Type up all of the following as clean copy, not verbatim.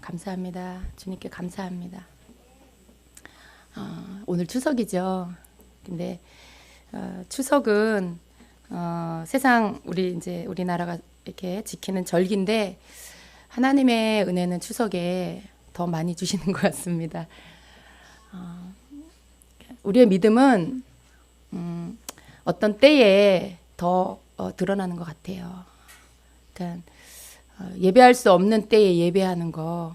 감사합니다. 주님께 감사합니다. 오늘 추석이죠. 근데 추석은 세상 우리나라가 이렇게 지키는 절기인데 하나님의 은혜는 추석에 더 많이 주시는 것 같습니다. 우리의 믿음은 어떤 때에 더 드러나는 것 같아요. 그러니까 예배할 수 없는 때에 예배하는 거,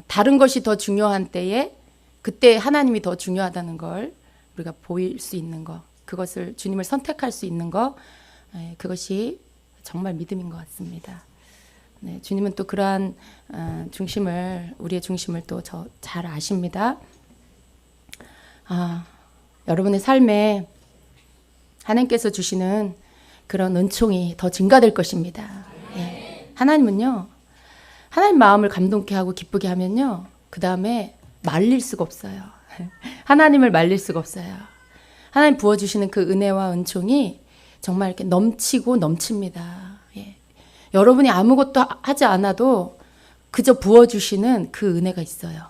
다른 것이 더 중요한 때에 그때 하나님이 더 중요하다는 걸 우리가 보일 수 있는 거, 그것을 주님을 선택할 수 있는 거, 그것이 정말 믿음인 것 같습니다. 네, 주님은 또 그러한 우리의 중심을 또 잘 아십니다. 여러분의 삶에 하나님께서 주시는 그런 은총이 더 증가될 것입니다. 예. 하나님은요, 하나님 마음을 감동케 하고 기쁘게 하면요, 그 다음에 말릴 수가 없어요. 하나님을 말릴 수가 없어요. 하나님 부어주시는 그 은혜와 은총이 정말 이렇게 넘치고 넘칩니다. 예. 여러분이 아무것도 하지 않아도 그저 부어주시는 그 은혜가 있어요.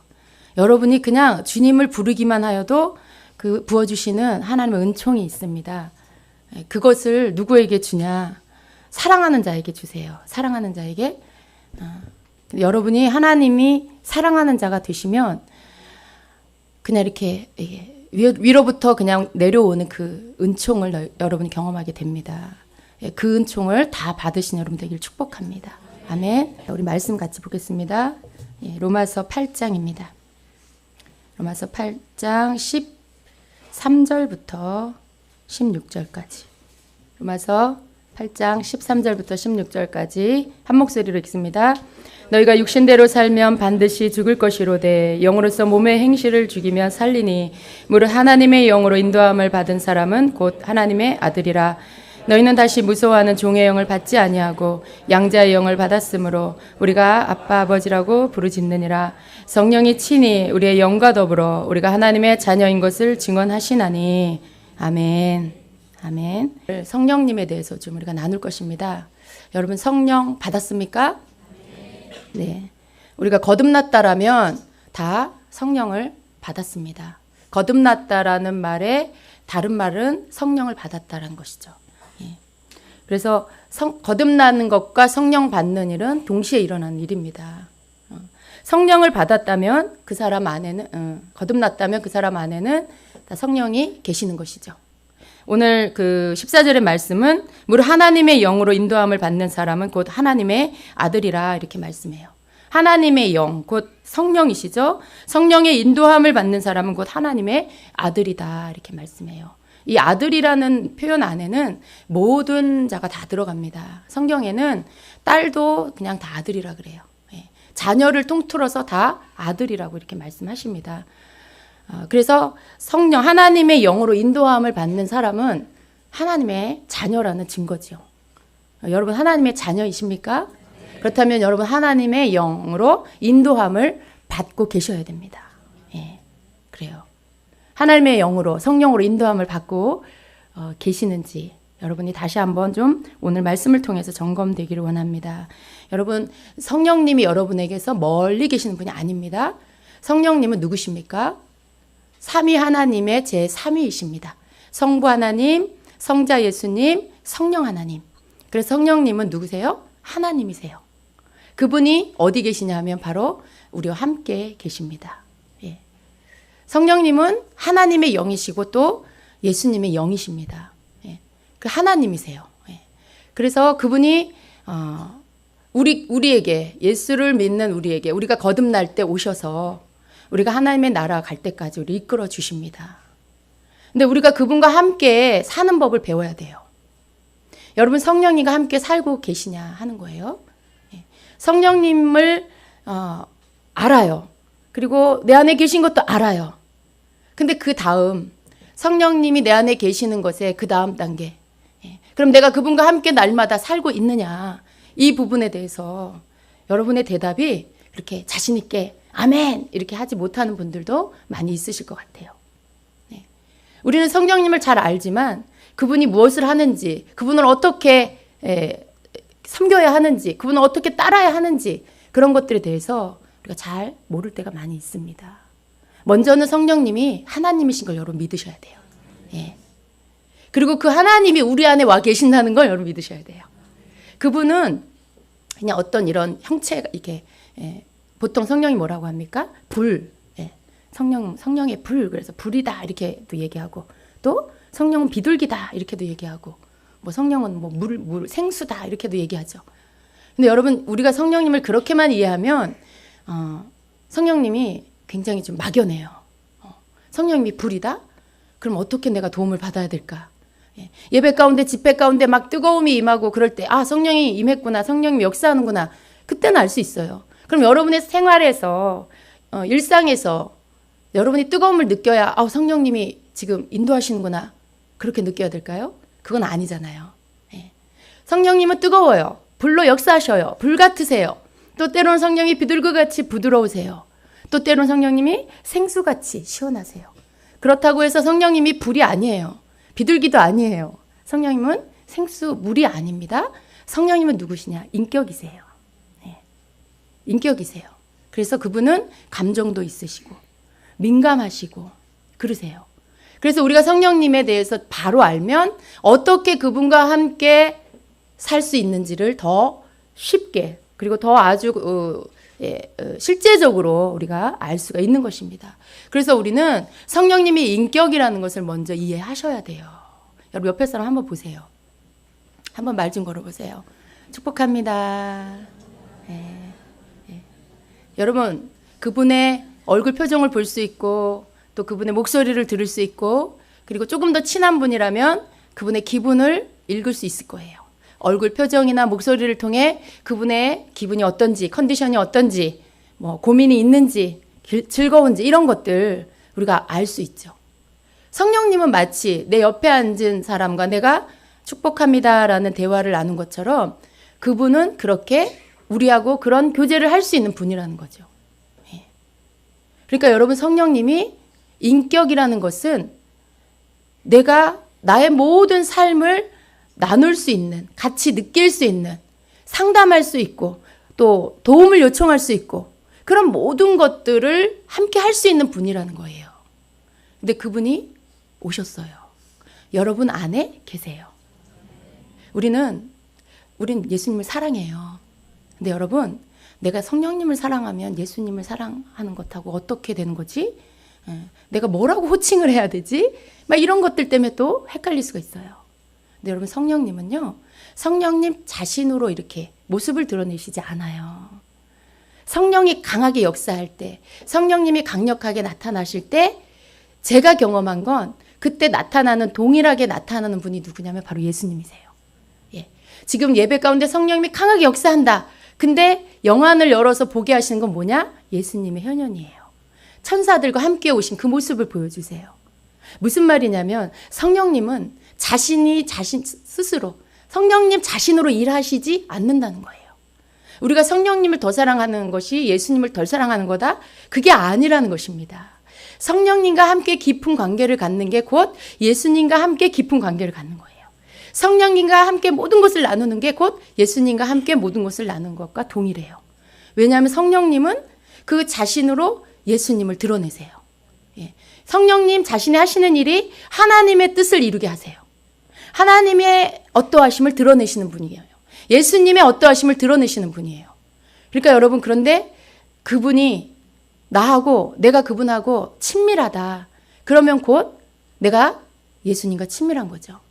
여러분이 그냥 주님을 부르기만 하여도 그 부어주시는 하나님의 은총이 있습니다. 그것을 누구에게 주냐? 사랑하는 자에게 주세요. 사랑하는 자에게. 여러분이 하나님이 사랑하는 자가 되시면 그냥 이렇게 위로부터 그냥 내려오는 그 은총을 여러분이 경험하게 됩니다. 그 은총을 다 받으신 여러분 되길 축복합니다. 아멘. 우리 말씀 같이 보겠습니다. 로마서 8장입니다. 로마서 8장 13절부터 16절까지. 로마서 8장 13절부터 16절까지 한 목소리로 읽습니다. 너희가 육신대로 살면 반드시 죽을 것이로되 영으로서 몸의 행실을 죽이며 살리니 무릇 하나님의 영으로 인도함을 받은 사람은 곧 하나님의 아들이라. 너희는 다시 무서워하는 종의 영을 받지 아니하고 양자의 영을 받았으므로 우리가 아빠 아버지라고 부르짖느니라. 성령이 친히 우리의 영과 더불어 우리가 하나님의 자녀인 것을 증언하시나니. 아멘. 아멘. 성령님에 대해서 좀 우리가 나눌 것입니다. 여러분 성령 받았습니까? 네. 우리가 거듭났다라면 다 성령을 받았습니다. 거듭났다라는 말의 다른 말은 성령을 받았다라는 것이죠. 예. 그래서 거듭나는 것과 성령 받는 일은 동시에 일어나는 일입니다. 성령을 받았다면 그 사람 안에는 거듭났다면 그 사람 안에는 다 성령이 계시는 것이죠. 오늘 그 14절의 말씀은 무릇 하나님의 영으로 인도함을 받는 사람은 곧 하나님의 아들이라 이렇게 말씀해요. 하나님의 영, 곧 성령이시죠. 성령의 인도함을 받는 사람은 곧 하나님의 아들이다 이렇게 말씀해요. 이 아들이라는 표현 안에는 모든 자가 다 들어갑니다. 성경에는 딸도 그냥 다 아들이라 그래요. 자녀를 통틀어서 다 아들이라고 이렇게 말씀하십니다. 그래서 성령, 하나님의 영으로 인도함을 받는 사람은 하나님의 자녀라는 증거지요. 여러분 하나님의 자녀이십니까? 그렇다면 여러분 하나님의 영으로 인도함을 받고 계셔야 됩니다. 예, 그래요. 하나님의 영으로, 성령으로 인도함을 받고 계시는지 여러분이 다시 한번 좀 오늘 말씀을 통해서 점검되기를 원합니다. 여러분 성령님이 여러분에게서 멀리 계시는 분이 아닙니다. 성령님은 누구십니까? 삼위 하나님의 제3위이십니다. 성부 하나님, 성자 예수님, 성령 하나님. 그래서 성령님은 누구세요? 하나님이세요. 그분이 어디 계시냐 하면 바로 우리와 함께 계십니다. 예. 성령님은 하나님의 영이시고 또 예수님의 영이십니다. 예. 그 하나님이세요. 예. 그래서 그분이 우리에게, 예수를 믿는 우리에게, 우리가 거듭날 때 오셔서 우리가 하나님의 나라 갈 때까지 우리 이끌어 주십니다. 근데 우리가 그분과 함께 사는 법을 배워야 돼요. 여러분 성령님과 함께 살고 계시냐 하는 거예요. 성령님을 알아요. 그리고 내 안에 계신 것도 알아요. 근데 그 다음 성령님이 내 안에 계시는 것에 그 다음 단계. 그럼 내가 그분과 함께 날마다 살고 있느냐. 이 부분에 대해서 여러분의 대답이 그렇게 자신 있게 아멘 이렇게 하지 못하는 분들도 많이 있으실 것 같아요. 네. 우리는 성령님을 잘 알지만 그분이 무엇을 하는지, 그분을 어떻게 섬겨야 하는지, 그분을 어떻게 따라야 하는지 그런 것들에 대해서 우리가 잘 모를 때가 많이 있습니다. 먼저는 성령님이 하나님이신 걸 여러분 믿으셔야 돼요. 예. 그리고 그 하나님이 우리 안에 와 계신다는 걸 여러분 믿으셔야 돼요. 그분은 그냥 어떤 이런 형체가 이렇게, 보통 성령이 뭐라고 합니까? 불. 성령의 불. 그래서 불이다 이렇게도 얘기하고, 또 성령은 비둘기다 이렇게도 얘기하고, 뭐 성령은 뭐 물 생수다 이렇게도 얘기하죠. 근데 여러분, 우리가 성령님을 그렇게만 이해하면 성령님이 굉장히 좀 막연해요. 성령님이 불이다? 그럼 어떻게 내가 도움을 받아야 될까? 예배 가운데, 집회 가운데 막 뜨거움이 임하고 그럴 때, 성령이 임했구나, 성령님이 역사하는구나, 그때는 알 수 있어요. 그럼 여러분의 생활에서, 일상에서 여러분이 뜨거움을 느껴야 성령님이 지금 인도하시는구나, 그렇게 느껴야 될까요? 그건 아니잖아요. 성령님은 뜨거워요. 불로 역사하셔요. 불 같으세요. 또 때로는 성령이 비둘기같이 부드러우세요. 또 때로는 성령님이 생수같이 시원하세요. 그렇다고 해서 성령님이 불이 아니에요. 비둘기도 아니에요. 성령님은 생수, 물이 아닙니다. 성령님은 누구시냐? 인격이세요. 인격이세요. 그래서 그분은 감정도 있으시고 민감하시고 그러세요. 그래서 우리가 성령님에 대해서 바로 알면 어떻게 그분과 함께 살 수 있는지를 더 쉽게, 그리고 더 아주 실제적으로 우리가 알 수가 있는 것입니다. 그래서 우리는 성령님이 인격이라는 것을 먼저 이해하셔야 돼요. 여러분 옆에 사람 한번 보세요. 한번 말 좀 걸어보세요. 축복합니다. 여러분, 그분의 얼굴 표정을 볼 수 있고, 또 그분의 목소리를 들을 수 있고, 그리고 조금 더 친한 분이라면 그분의 기분을 읽을 수 있을 거예요. 얼굴 표정이나 목소리를 통해 그분의 기분이 어떤지, 컨디션이 어떤지, 뭐 고민이 있는지, 즐거운지, 이런 것들 우리가 알 수 있죠. 성령님은 마치 내 옆에 앉은 사람과 내가 축복합니다라는 대화를 나눈 것처럼 그분은 그렇게 우리하고 그런 교제를 할 수 있는 분이라는 거죠. 그러니까 여러분, 성령님이 인격이라는 것은 내가 나의 모든 삶을 나눌 수 있는, 같이 느낄 수 있는, 상담할 수 있고, 또 도움을 요청할 수 있고, 그런 모든 것들을 함께 할 수 있는 분이라는 거예요. 근데 그분이 오셨어요. 여러분 안에 계세요. 우린 예수님을 사랑해요. 근데 여러분, 내가 성령님을 사랑하면 예수님을 사랑하는 것하고 어떻게 되는 거지? 내가 뭐라고 호칭을 해야 되지? 막 이런 것들 때문에 또 헷갈릴 수가 있어요. 근데 여러분, 성령님은요, 성령님 자신으로 이렇게 모습을 드러내시지 않아요. 성령이 강하게 역사할 때, 성령님이 강력하게 나타나실 때 제가 경험한 건 그때 동일하게 나타나는 분이 누구냐면 바로 예수님이세요. 지금 예배 가운데 성령님이 강하게 역사한다. 근데 영안을 열어서 보게 하시는 건 뭐냐? 예수님의 현현이에요. 천사들과 함께 오신 그 모습을 보여주세요. 무슨 말이냐면 성령님은 자신 스스로, 성령님 자신으로 일하시지 않는다는 거예요. 우리가 성령님을 더 사랑하는 것이 예수님을 덜 사랑하는 거다? 그게 아니라는 것입니다. 성령님과 함께 깊은 관계를 갖는 게 곧 예수님과 함께 깊은 관계를 갖는 거예요. 성령님과 함께 모든 것을 나누는 게 곧 예수님과 함께 모든 것을 나누는 것과 동일해요. 왜냐하면 성령님은 그 자신으로 예수님을 드러내세요. 성령님 자신이 하시는 일이 하나님의 뜻을 이루게 하세요. 하나님의 어떠하심을 드러내시는 분이에요. 예수님의 어떠하심을 드러내시는 분이에요. 그러니까 여러분, 그런데 그분이 나하고 내가 그분하고 친밀하다. 그러면 곧 내가 예수님과 친밀한 거죠.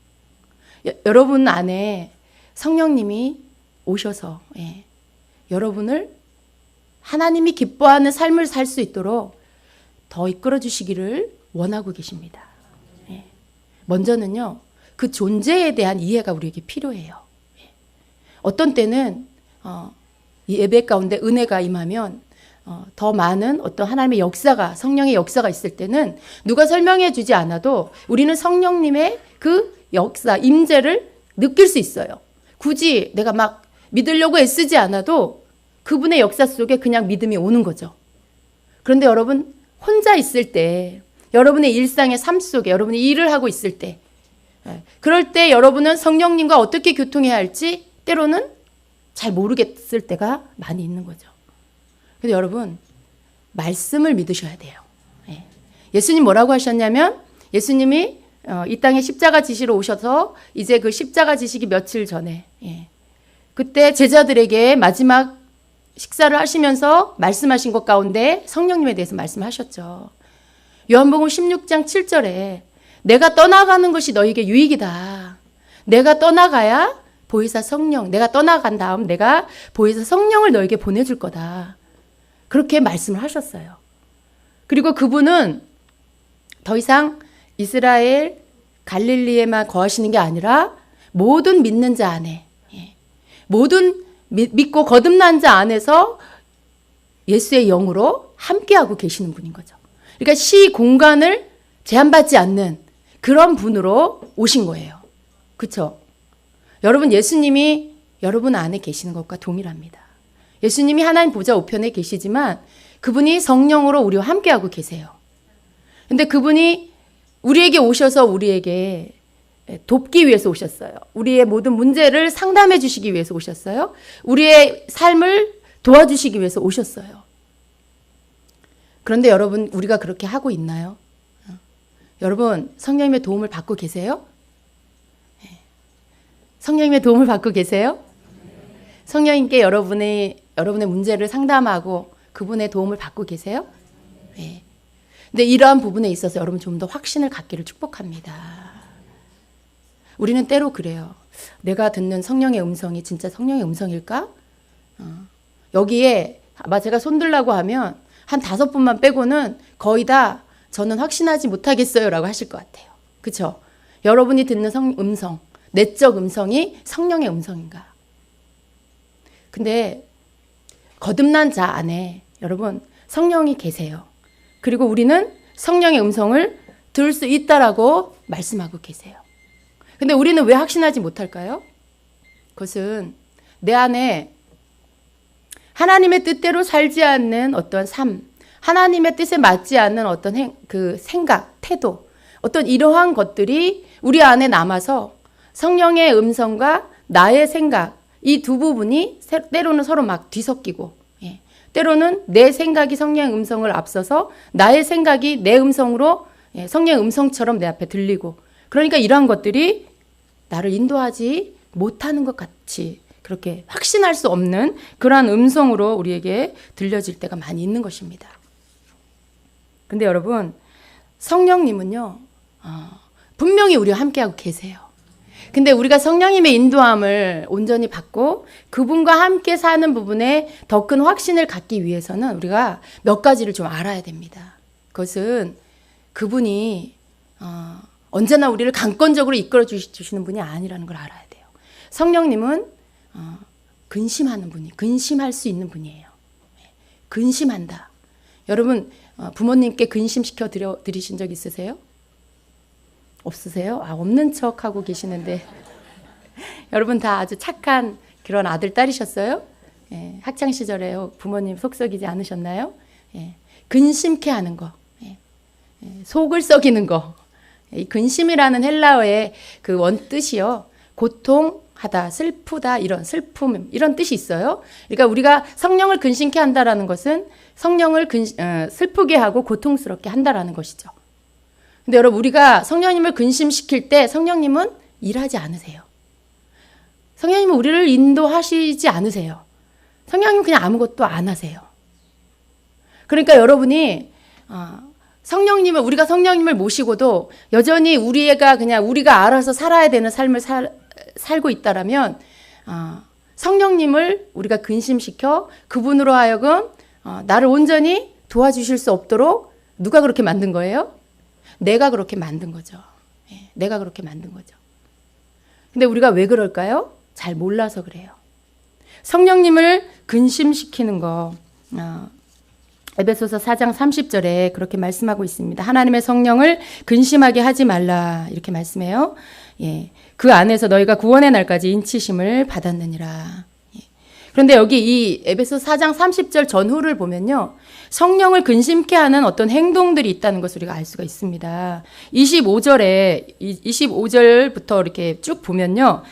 여러분 안에 성령님이 오셔서 여러분을 하나님이 기뻐하는 삶을 살 수 있도록 더 이끌어 주시기를 원하고 계십니다. 먼저는요, 그 존재에 대한 이해가 우리에게 필요해요. 어떤 때는 예배 가운데 은혜가 임하면 더 많은 어떤 하나님의 역사가, 성령의 역사가 있을 때는 누가 설명해 주지 않아도 우리는 성령님의 그 역사, 임재를 느낄 수 있어요. 굳이 내가 막 믿으려고 애쓰지 않아도 그분의 역사 속에 그냥 믿음이 오는 거죠. 그런데 여러분, 혼자 있을 때, 여러분의 일상의 삶 속에, 여러분이 일을 하고 있을 때, 그럴 때 여러분은 성령님과 어떻게 교통해야 할지 때로는 잘 모르겠을 때가 많이 있는 거죠. 근데 여러분, 말씀을 믿으셔야 돼요. 예. 예수님 뭐라고 하셨냐면, 예수님이 이 땅에 십자가 지시러 오셔서 이제 그 십자가 지시기 며칠 전에, 예. 그때 제자들에게 마지막 식사를 하시면서 말씀하신 것 가운데 성령님에 대해서 말씀하셨죠. 요한복음 16장 7절에 내가 떠나가는 것이 너에게 유익이다. 내가 떠나가야 보혜사 성령, 내가 떠나간 다음 내가 보혜사 성령을 너에게 보내줄 거다. 그렇게 말씀을 하셨어요. 그리고 그분은 더 이상 이스라엘 갈릴리에만 거하시는 게 아니라 모든 믿는 자 안에, 모든 믿고 거듭난 자 안에서 예수의 영으로 함께하고 계시는 분인 거죠. 그러니까 시 공간을 제한받지 않는 그런 분으로 오신 거예요. 그렇죠? 여러분, 예수님이 여러분 안에 계시는 것과 동일합니다. 예수님이 하나님 보좌 우편에 계시지만 그분이 성령으로 우리와 함께하고 계세요. 근데 그분이 우리에게 오셔서 우리에게 돕기 위해서 오셨어요. 우리의 모든 문제를 상담해 주시기 위해서 오셨어요. 우리의 삶을 도와주시기 위해서 오셨어요. 그런데 여러분, 우리가 그렇게 하고 있나요? 여러분, 성령님의 도움을 받고 계세요? 성령님의 도움을 받고 계세요? 성령님께 여러분의 문제를 상담하고 그분의 도움을 받고 계세요? 네. 근데 이러한 부분에 있어서 여러분 좀 더 확신을 갖기를 축복합니다. 우리는 때로 그래요. 내가 듣는 성령의 음성이 진짜 성령의 음성일까? 여기에 제가 손들라고 하면 한 5분만 빼고는 거의 다 저는 확신하지 못하겠어요 라고 하실 것 같아요. 그렇죠? 여러분이 듣는 음성, 내적 음성이 성령의 음성인가? 근데 거듭난 자 안에 여러분 성령이 계세요. 그리고 우리는 성령의 음성을 들을 수 있다라고 말씀하고 계세요. 근데 우리는 왜 확신하지 못할까요? 그것은 내 안에 하나님의 뜻대로 살지 않는 어떤 삶, 하나님의 뜻에 맞지 않는 어떤 그 생각, 태도, 어떤 이러한 것들이 우리 안에 남아서 성령의 음성과 나의 생각, 이 두 부분이 때로는 서로 막 뒤섞이고, 때로는 내 생각이 성령의 음성을 앞서서 나의 생각이 내 음성으로 성령의 음성처럼 내 앞에 들리고, 그러니까 이러한 것들이 나를 인도하지 못하는 것 같이 그렇게 확신할 수 없는 그러한 음성으로 우리에게 들려질 때가 많이 있는 것입니다. 근데 여러분, 성령님은요, 분명히 우리와 함께하고 계세요. 근데 우리가 성령님의 인도함을 온전히 받고 그분과 함께 사는 부분에 더 큰 확신을 갖기 위해서는 우리가 몇 가지를 좀 알아야 됩니다. 그것은 그분이 언제나 우리를 강권적으로 이끌어 주시는 분이 아니라는 걸 알아야 돼요. 성령님은 근심하는 분이, 근심할 수 있는 분이에요. 근심한다. 여러분, 부모님께 근심시켜 드리신 적 있으세요? 없으세요? 없는 척 하고 계시는데 여러분 다 아주 착한 그런 아들, 딸이셨어요? 학창 시절에 부모님 속 썩이지 않으셨나요? 근심케 하는 거, 속을 썩이는 거. 이 근심이라는 헬라어의 그 원뜻이요, 고통하다, 슬프다, 이런 슬픔, 이런 뜻이 있어요. 그러니까 우리가 성령을 근심케 한다라는 것은 성령을 슬프게 하고 고통스럽게 한다라는 것이죠. 근데 여러분, 우리가 성령님을 근심시킬 때 성령님은 일하지 않으세요. 성령님은 우리를 인도하시지 않으세요. 성령님은 그냥 아무것도 안 하세요. 그러니까 여러분이 우리가 성령님을 모시고도 여전히 우리가 알아서 살아야 되는 삶을 살고 있다라면 성령님을 우리가 근심시켜 그분으로 하여금 나를 온전히 도와주실 수 없도록 누가 그렇게 만든 거예요? 내가 그렇게 만든 거죠. 내가 그렇게 만든 거죠. 근데 우리가 왜 그럴까요? 잘 몰라서 그래요. 성령님을 근심시키는 거, 에베소서 4장 30절에 그렇게 말씀하고 있습니다. 하나님의 성령을 근심하게 하지 말라, 이렇게 말씀해요. 그 안에서 너희가 구원의 날까지 인치심을 받았느니라. 그런데 여기 이 에베소 4장 30절 전후를 보면요, 성령을 근심케 하는 어떤 행동들이 있다는 것을 우리가 알 수가 있습니다. 25절부터 이렇게 쭉 보면요,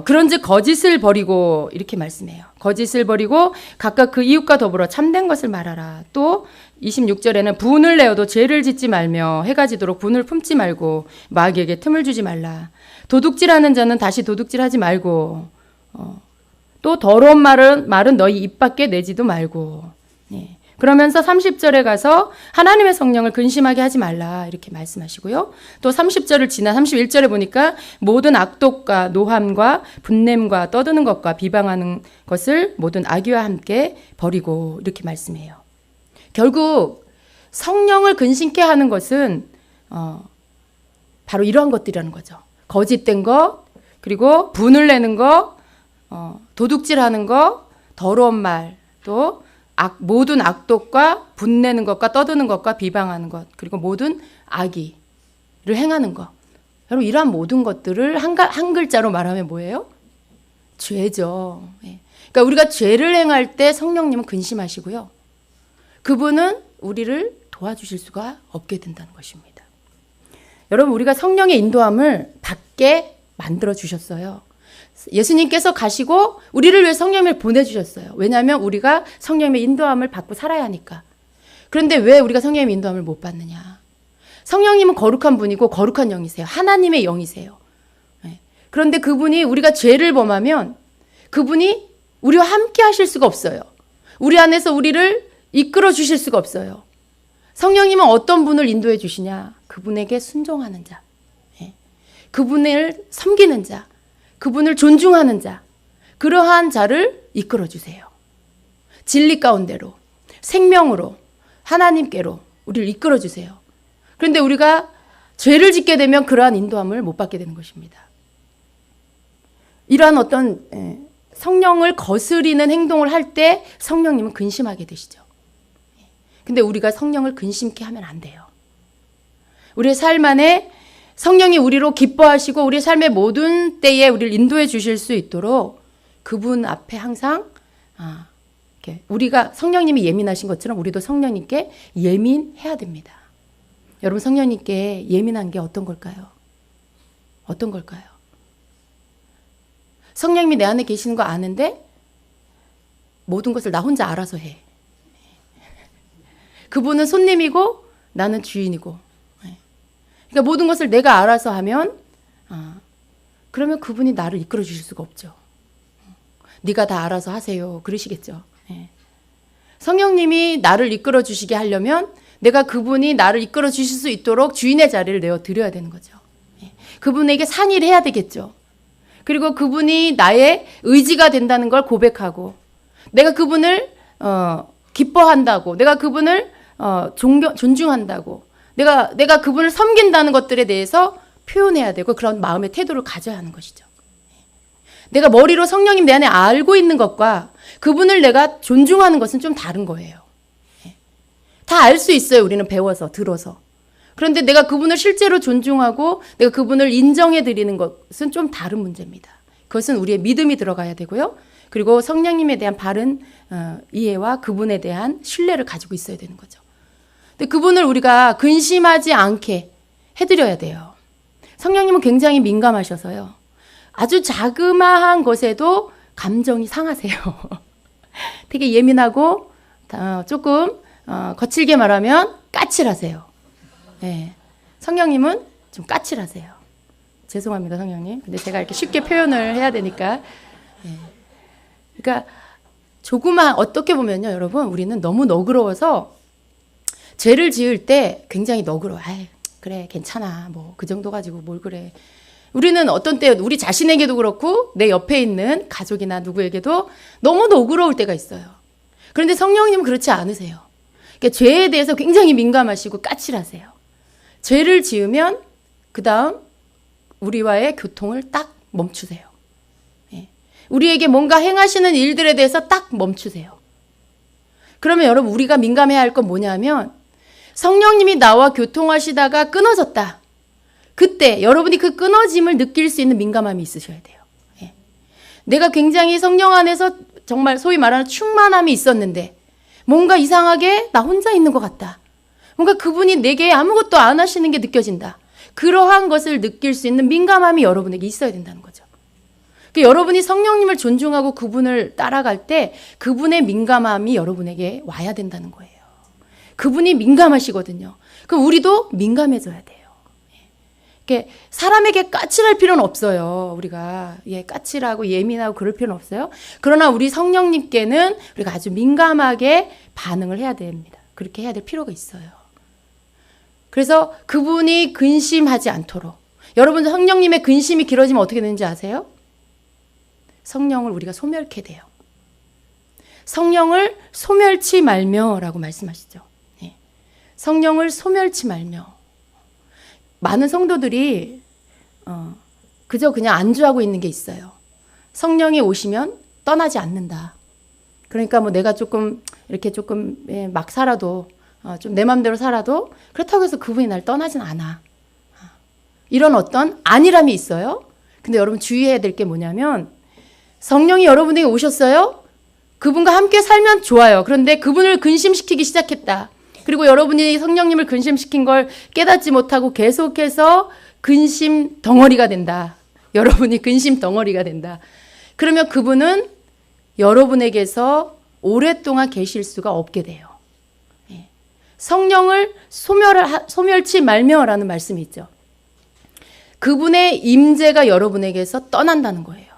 그런즉 거짓을 버리고, 이렇게 말씀해요. 거짓을 버리고 각각 그 이웃과 더불어 참된 것을 말하라. 또 26절에는 분을 내어도 죄를 짓지 말며 해가 지도록 분을 품지 말고 마귀에게 틈을 주지 말라. 도둑질하는 자는 다시 도둑질하지 말고 또 더러운 말은 너희 입 밖에 내지도 말고. 네. 그러면서 30절에 가서 하나님의 성령을 근심하게 하지 말라 이렇게 말씀하시고요. 또 30절을 지나 31절에 보니까 모든 악독과 노함과 분냄과 떠드는 것과 비방하는 것을 모든 악의와 함께 버리고 이렇게 말씀해요. 결국 성령을 근심케 하는 것은 바로 이러한 것들이라는 거죠. 거짓된 것, 그리고 분을 내는 것, 도둑질하는 것, 더러운 말, 또 모든 악독과 분내는 것과 떠드는 것과 비방하는 것, 그리고 모든 악의를 행하는 것. 여러분 이러한 모든 것들을 한 글자로 말하면 뭐예요? 죄죠. 그러니까 우리가 죄를 행할 때 성령님은 근심하시고요. 그분은 우리를 도와주실 수가 없게 된다는 것입니다. 여러분 우리가 성령의 인도함을 받게 만들어 주셨어요. 예수님께서 가시고 우리를 위해 성령님을 보내주셨어요. 왜냐하면 우리가 성령님의 인도함을 받고 살아야 하니까. 그런데 왜 우리가 성령님의 인도함을 못 받느냐. 성령님은 거룩한 분이고 거룩한 영이세요. 하나님의 영이세요. 그런데 그분이 우리가 죄를 범하면 그분이 우리와 함께 하실 수가 없어요. 우리 안에서 우리를 이끌어 주실 수가 없어요. 성령님은 어떤 분을 인도해 주시냐. 그분에게 순종하는 자, 그분을 섬기는 자, 그분을 존중하는 자, 그러한 자를 이끌어 주세요. 진리 가운데로, 생명으로, 하나님께로 우리를 이끌어 주세요. 그런데 우리가 죄를 짓게 되면 그러한 인도함을 못 받게 되는 것입니다. 이러한 어떤 성령을 거스리는 행동을 할 때 성령님은 근심하게 되시죠. 근데 우리가 성령을 근심케 하면 안 돼요. 우리의 삶 안에 성령이 우리로 기뻐하시고 우리 삶의 모든 때에 우리를 인도해 주실 수 있도록 그분 앞에 항상 우리가 성령님이 예민하신 것처럼 우리도 성령님께 예민해야 됩니다. 여러분 성령님께 예민한 게 어떤 걸까요? 어떤 걸까요? 성령님이 내 안에 계시는 거 아는데 모든 것을 나 혼자 알아서 해. 그분은 손님이고 나는 주인이고. 그러니까 모든 것을 내가 알아서 하면 그러면 그분이 나를 이끌어 주실 수가 없죠. 네가 다 알아서 하세요. 그러시겠죠. 성령님이 나를 이끌어 주시게 하려면 내가 그분이 나를 이끌어 주실 수 있도록 주인의 자리를 내어 드려야 되는 거죠. 그분에게 산일을 해야 되겠죠. 그리고 그분이 나의 의지가 된다는 걸 고백하고 내가 그분을 기뻐한다고 내가 그분을 존중한다고 내가 그분을 섬긴다는 것들에 대해서 표현해야 되고 그런 마음의 태도를 가져야 하는 것이죠. 내가 머리로 성령님 내 안에 알고 있는 것과 그분을 내가 존중하는 것은 좀 다른 거예요. 다 알 수 있어요. 우리는 배워서 들어서. 그런데 내가 그분을 실제로 존중하고 내가 그분을 인정해 드리는 것은 좀 다른 문제입니다. 그것은 우리의 믿음이 들어가야 되고요. 그리고 성령님에 대한 바른 이해와 그분에 대한 신뢰를 가지고 있어야 되는 거죠. 근데 그분을 우리가 근심하지 않게 해드려야 돼요. 성령님은 굉장히 민감하셔서요. 아주 자그마한 것에도 감정이 상하세요. 되게 예민하고 조금 거칠게 말하면 까칠하세요. 네. 성령님은 좀 까칠하세요. 죄송합니다, 성령님. 근데 제가 이렇게 쉽게 표현을 해야 되니까. 네. 그러니까 어떻게 보면요, 여러분, 우리는 너무 너그러워서 죄를 지을 때 굉장히 너그러워. 아이, 그래, 괜찮아. 뭐 그 정도 가지고 뭘 그래. 우리는 어떤 때 우리 자신에게도 그렇고 내 옆에 있는 가족이나 누구에게도 너무 너그러울 때가 있어요. 그런데 성령님은 그렇지 않으세요. 그러니까 죄에 대해서 굉장히 민감하시고 까칠하세요. 죄를 지으면 그 다음 우리와의 교통을 딱 멈추세요. 우리에게 뭔가 행하시는 일들에 대해서 딱 멈추세요. 그러면 여러분 우리가 민감해야 할 건 뭐냐면 성령님이 나와 교통하시다가 끊어졌다. 그때 여러분이 그 끊어짐을 느낄 수 있는 민감함이 있으셔야 돼요. 내가 굉장히 성령 안에서 정말 소위 말하는 충만함이 있었는데 뭔가 이상하게 나 혼자 있는 것 같다. 뭔가 그분이 내게 아무것도 안 하시는 게 느껴진다. 그러한 것을 느낄 수 있는 민감함이 여러분에게 있어야 된다는 거죠. 여러분이 성령님을 존중하고 그분을 따라갈 때 그분의 민감함이 여러분에게 와야 된다는 거예요. 그분이 민감하시거든요. 그럼 우리도 민감해져야 돼요. 이렇게 사람에게 까칠할 필요는 없어요. 우리가 까칠하고 예민하고 그럴 필요는 없어요. 그러나 우리 성령님께는 우리가 아주 민감하게 반응을 해야 됩니다. 그렇게 해야 될 필요가 있어요. 그래서 그분이 근심하지 않도록, 여러분 성령님의 근심이 길어지면 어떻게 되는지 아세요? 성령을 우리가 소멸케 돼요. 성령을 소멸치 말며라고 말씀하시죠. 성령을 소멸치 말며. 많은 성도들이 그저 그냥 안주하고 있는 게 있어요. 성령이 오시면 떠나지 않는다. 그러니까 뭐 내가 조금 이렇게 조금 막 살아도 좀 내 맘대로 살아도 그렇다고 해서 그분이 날 떠나진 않아. 이런 어떤 안일함이 있어요. 근데 여러분 주의해야 될 게 뭐냐면 성령이 여러분에게 오셨어요. 그분과 함께 살면 좋아요. 그런데 그분을 근심시키기 시작했다. 그리고 여러분이 성령님을 근심시킨 걸 깨닫지 못하고 계속해서 근심 덩어리가 된다. 여러분이 근심 덩어리가 된다. 그러면 그분은 여러분에게서 오랫동안 계실 수가 없게 돼요. 성령을 소멸치 말며라는 말씀이 있죠. 그분의 임재가 여러분에게서 떠난다는 거예요.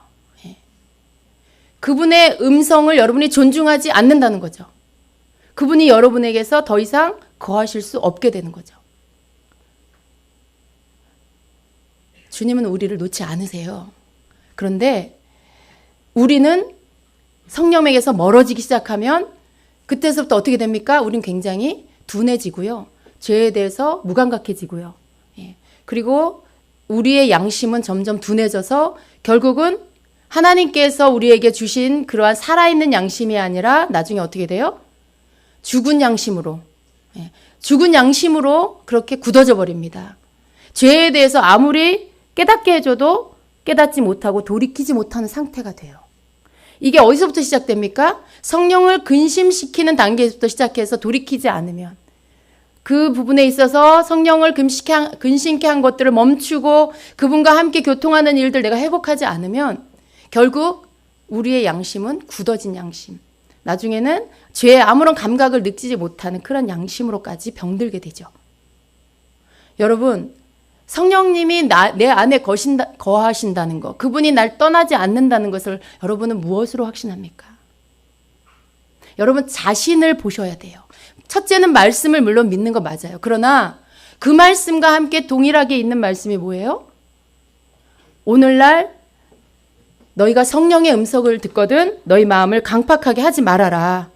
그분의 음성을 여러분이 존중하지 않는다는 거죠. 그분이 여러분에게서 더 이상 거하실 수 없게 되는 거죠. 주님은 우리를 놓지 않으세요. 그런데 우리는 성령에게서 멀어지기 시작하면 그때서부터 어떻게 됩니까? 우린 굉장히 둔해지고요. 죄에 대해서 무감각해지고요. 그리고 우리의 양심은 점점 둔해져서 결국은 하나님께서 우리에게 주신 그러한 살아있는 양심이 아니라 나중에 어떻게 돼요? 죽은 양심으로 그렇게 굳어져 버립니다. 죄에 대해서 아무리 깨닫게 해줘도 깨닫지 못하고 돌이키지 못하는 상태가 돼요. 이게 어디서부터 시작됩니까? 성령을 근심시키는 단계에서부터 시작해서 돌이키지 않으면 그 부분에 있어서 성령을 근심케 한 것들을 멈추고 그분과 함께 교통하는 일들 내가 회복하지 않으면 결국 우리의 양심은 굳어진 양심, 나중에는 죄에 아무런 감각을 느끼지 못하는 그런 양심으로까지 병들게 되죠. 여러분, 성령님이 내 안에 거하신다는 것, 그분이 날 떠나지 않는다는 것을 여러분은 무엇으로 확신합니까? 여러분 자신을 보셔야 돼요. 첫째는 말씀을 물론 믿는 거 맞아요. 그러나 그 말씀과 함께 동일하게 있는 말씀이 뭐예요? 오늘날 너희가 성령의 음성을 듣거든 너희 마음을 강팍하게 하지 말아라.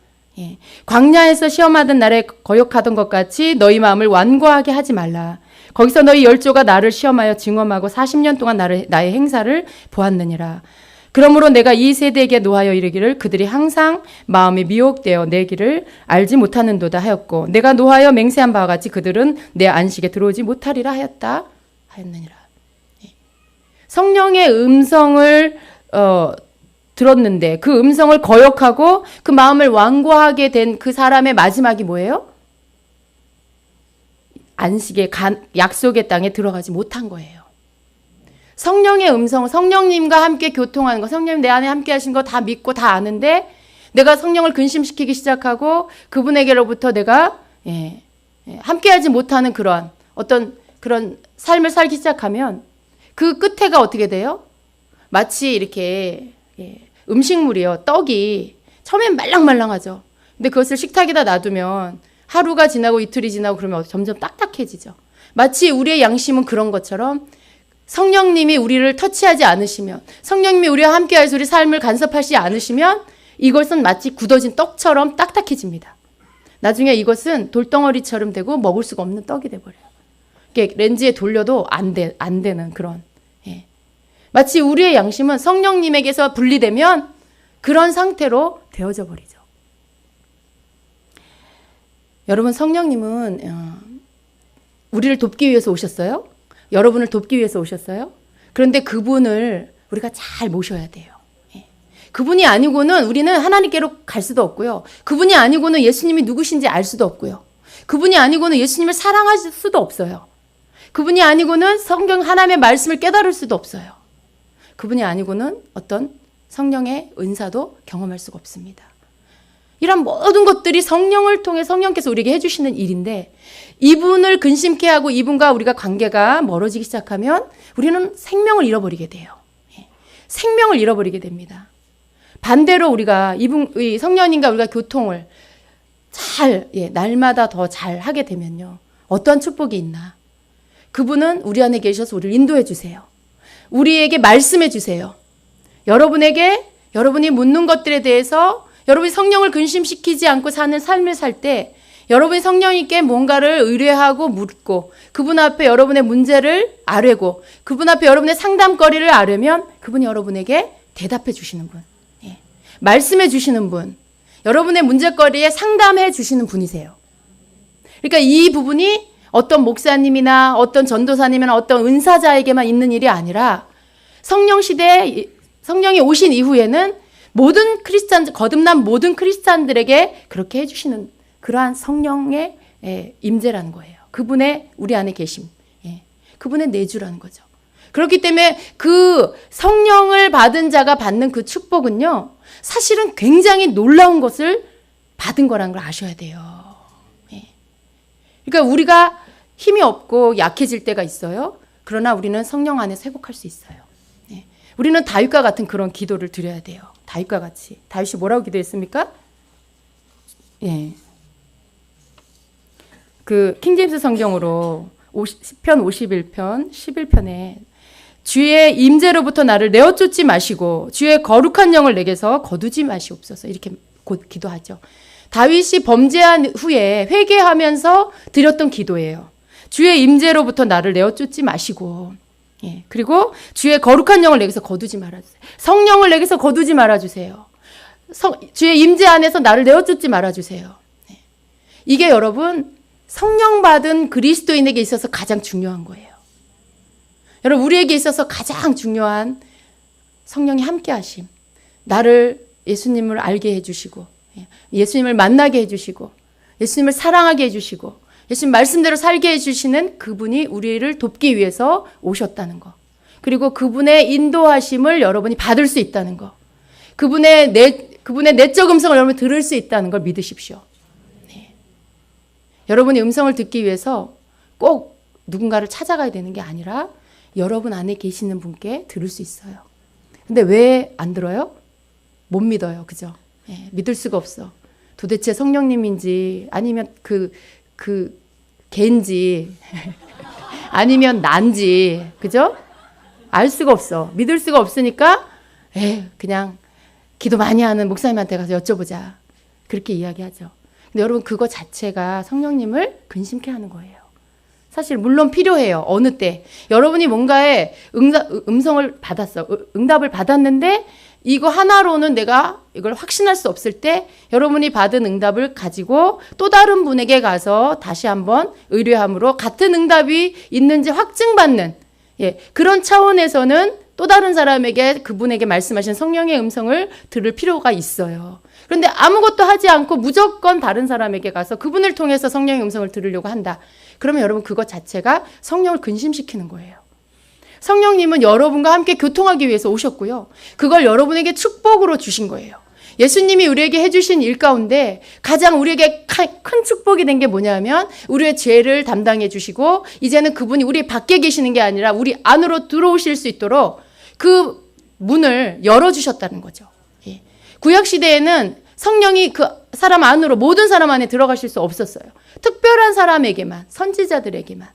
광야에서 시험하던 날에 거역하던 것 같이 너희 마음을 완고하게 하지 말라. 거기서 너희 열조가 나를 시험하여 증언하고 40년 동안 나의 행사를 보았느니라. 그러므로 내가 이 세대에게 노하여 이르기를 그들이 항상 마음이 미혹되어 내 길을 알지 못하는도다 하였고 내가 노하여 맹세한 바와 같이 그들은 내 안식에 들어오지 못하리라 하였느니라. 성령의 음성을 들었는데 그 음성을 거역하고 그 마음을 완고하게 된 그 사람의 마지막이 뭐예요? 안식의 약속의 땅에 들어가지 못한 거예요. 성령의 음성, 성령님과 함께 교통하는 거, 성령님 내 안에 함께 하신 거 다 믿고 다 아는데 내가 성령을 근심시키기 시작하고 그분에게로부터 내가 함께 하지 못하는 그런 어떤 그런 삶을 살기 시작하면 그 끝에가 어떻게 돼요? 마치 이렇게 음식물이요. 떡이 처음엔 말랑말랑하죠. 근데 그것을 식탁에다 놔두면 하루가 지나고 이틀이 지나고 그러면 점점 딱딱해지죠. 마치 우리의 양심은 그런 것처럼 성령님이 우리를 터치하지 않으시면, 성령님이 우리와 함께하셔서 우리 삶을 간섭하시지 않으시면 이것은 마치 굳어진 떡처럼 딱딱해집니다. 나중에 이것은 돌덩어리처럼 되고 먹을 수가 없는 떡이 돼버려요. 렌즈에 돌려도 안 되는 그런. 마치 우리의 양심은 성령님에게서 분리되면 그런 상태로 되어져 버리죠. 여러분, 성령님은 우리를 돕기 위해서 오셨어요. 여러분을 돕기 위해서 오셨어요. 그런데 그분을 우리가 잘 모셔야 돼요. 그분이 아니고는 우리는 하나님께로 갈 수도 없고요. 그분이 아니고는 예수님이 누구신지 알 수도 없고요. 그분이 아니고는 예수님을 사랑할 수도 없어요. 그분이 아니고는 성경 하나님의 말씀을 깨달을 수도 없어요. 그분이 아니고는 어떤 성령의 은사도 경험할 수가 없습니다. 이런 모든 것들이 성령을 통해 성령께서 우리에게 해주시는 일인데, 이분을 근심케 하고 이분과 우리가 관계가 멀어지기 시작하면 우리는 생명을 잃어버리게 돼요. 생명을 잃어버리게 됩니다. 반대로 우리가 이 성령님과 우리가 교통을 잘, 날마다 더 잘 하게 되면요, 어떠한 축복이 있나? 그분은 우리 안에 계셔서 우리를 인도해 주세요. 우리에게 말씀해 주세요. 여러분이 묻는 것들에 대해서 여러분이 성령을 근심시키지 않고 사는 삶을 살 때, 여러분이 성령님께 뭔가를 의뢰하고 묻고, 그분 앞에 여러분의 문제를 아뢰고, 그분 앞에 여러분의 상담거리를 아뢰면 그분이 여러분에게 대답해 주시는 분, 말씀해 주시는 분, 여러분의 문제거리에 상담해 주시는 분이세요. 그러니까 이 부분이 어떤 목사님이나 어떤 전도사님이나 어떤 은사자에게만 있는 일이 아니라, 성령이 오신 이후에는 모든 거듭난 모든 크리스찬들에게 그렇게 해주시는 그러한 성령의 임재라는 거예요. 그분의 우리 안에 계심, 그분의 내주라는 거죠. 그렇기 때문에 그 성령을 받은 자가 받는 그 축복은요, 사실은 굉장히 놀라운 것을 받은 거라는 걸 아셔야 돼요. 그러니까 우리가 힘이 없고 약해질 때가 있어요. 그러나 우리는 성령 안에서 회복할 수 있어요. 우리는 다윗과 같은 그런 기도를 드려야 돼요. 다윗과 같이. 다윗이 뭐라고 기도했습니까? 그 킹제임스 성경으로 시편 51편 11편에 주의 임재로부터 나를 내어쫓지 마시고 주의 거룩한 영을 내게서 거두지 마시옵소서, 이렇게 곧 기도하죠. 다윗이 범죄한 후에 회개하면서 드렸던 기도예요. 주의 임재로부터 나를 내어쫓지 마시고, 그리고 주의 거룩한 영을 내게서 거두지 말아주세요. 성령을 내게서 거두지 말아주세요. 주의 임재 안에서 나를 내어쫓지 말아주세요. 이게 여러분, 성령 받은 그리스도인에게 있어서 가장 중요한 거예요. 여러분, 우리에게 있어서 가장 중요한 성령이 함께 하심, 나를 예수님을 알게 해주시고, 예수님을 만나게 해주시고, 예수님을 사랑하게 해주시고, 예수님 말씀대로 살게 해주시는 그분이 우리를 돕기 위해서 오셨다는 거. 그리고 그분의 인도하심을 여러분이 받을 수 있다는 거. 그분의 내적 음성을 여러분이 들을 수 있다는 걸 믿으십시오. 여러분이 음성을 듣기 위해서 꼭 누군가를 찾아가야 되는 게 아니라 여러분 안에 계시는 분께 들을 수 있어요. 근데 왜 안 들어요? 못 믿어요. 그죠? 믿을 수가 없어. 도대체 성령님인지 아니면 그 걔인지 아니면 난지, 그죠? 알 수가 없어. 믿을 수가 없으니까 그냥 기도 많이 하는 목사님한테 가서 여쭤보자, 그렇게 이야기하죠. 근데 여러분, 그거 자체가 성령님을 근심케 하는 거예요. 사실 물론 필요해요. 어느 때 여러분이 뭔가에 음성을 받았어, 응답을 받았는데 이거 하나로는 내가 이걸 확신할 수 없을 때 여러분이 받은 응답을 가지고 또 다른 분에게 가서 다시 한번 의뢰함으로 같은 응답이 있는지 확증받는, 그런 차원에서는 또 다른 사람에게, 그분에게 말씀하신 성령의 음성을 들을 필요가 있어요. 그런데 아무것도 하지 않고 무조건 다른 사람에게 가서 그분을 통해서 성령의 음성을 들으려고 한다. 그러면 여러분, 그것 자체가 성령을 근심시키는 거예요. 성령님은 여러분과 함께 교통하기 위해서 오셨고요. 그걸 여러분에게 축복으로 주신 거예요. 예수님이 우리에게 해주신 일 가운데 가장 우리에게 큰 축복이 된 게 뭐냐면, 우리의 죄를 담당해 주시고 이제는 그분이 우리 밖에 계시는 게 아니라 우리 안으로 들어오실 수 있도록 그 문을 열어주셨다는 거죠. 구약시대에는 성령이 그 사람 안으로, 모든 사람 안에 들어가실 수 없었어요. 특별한 사람에게만, 선지자들에게만.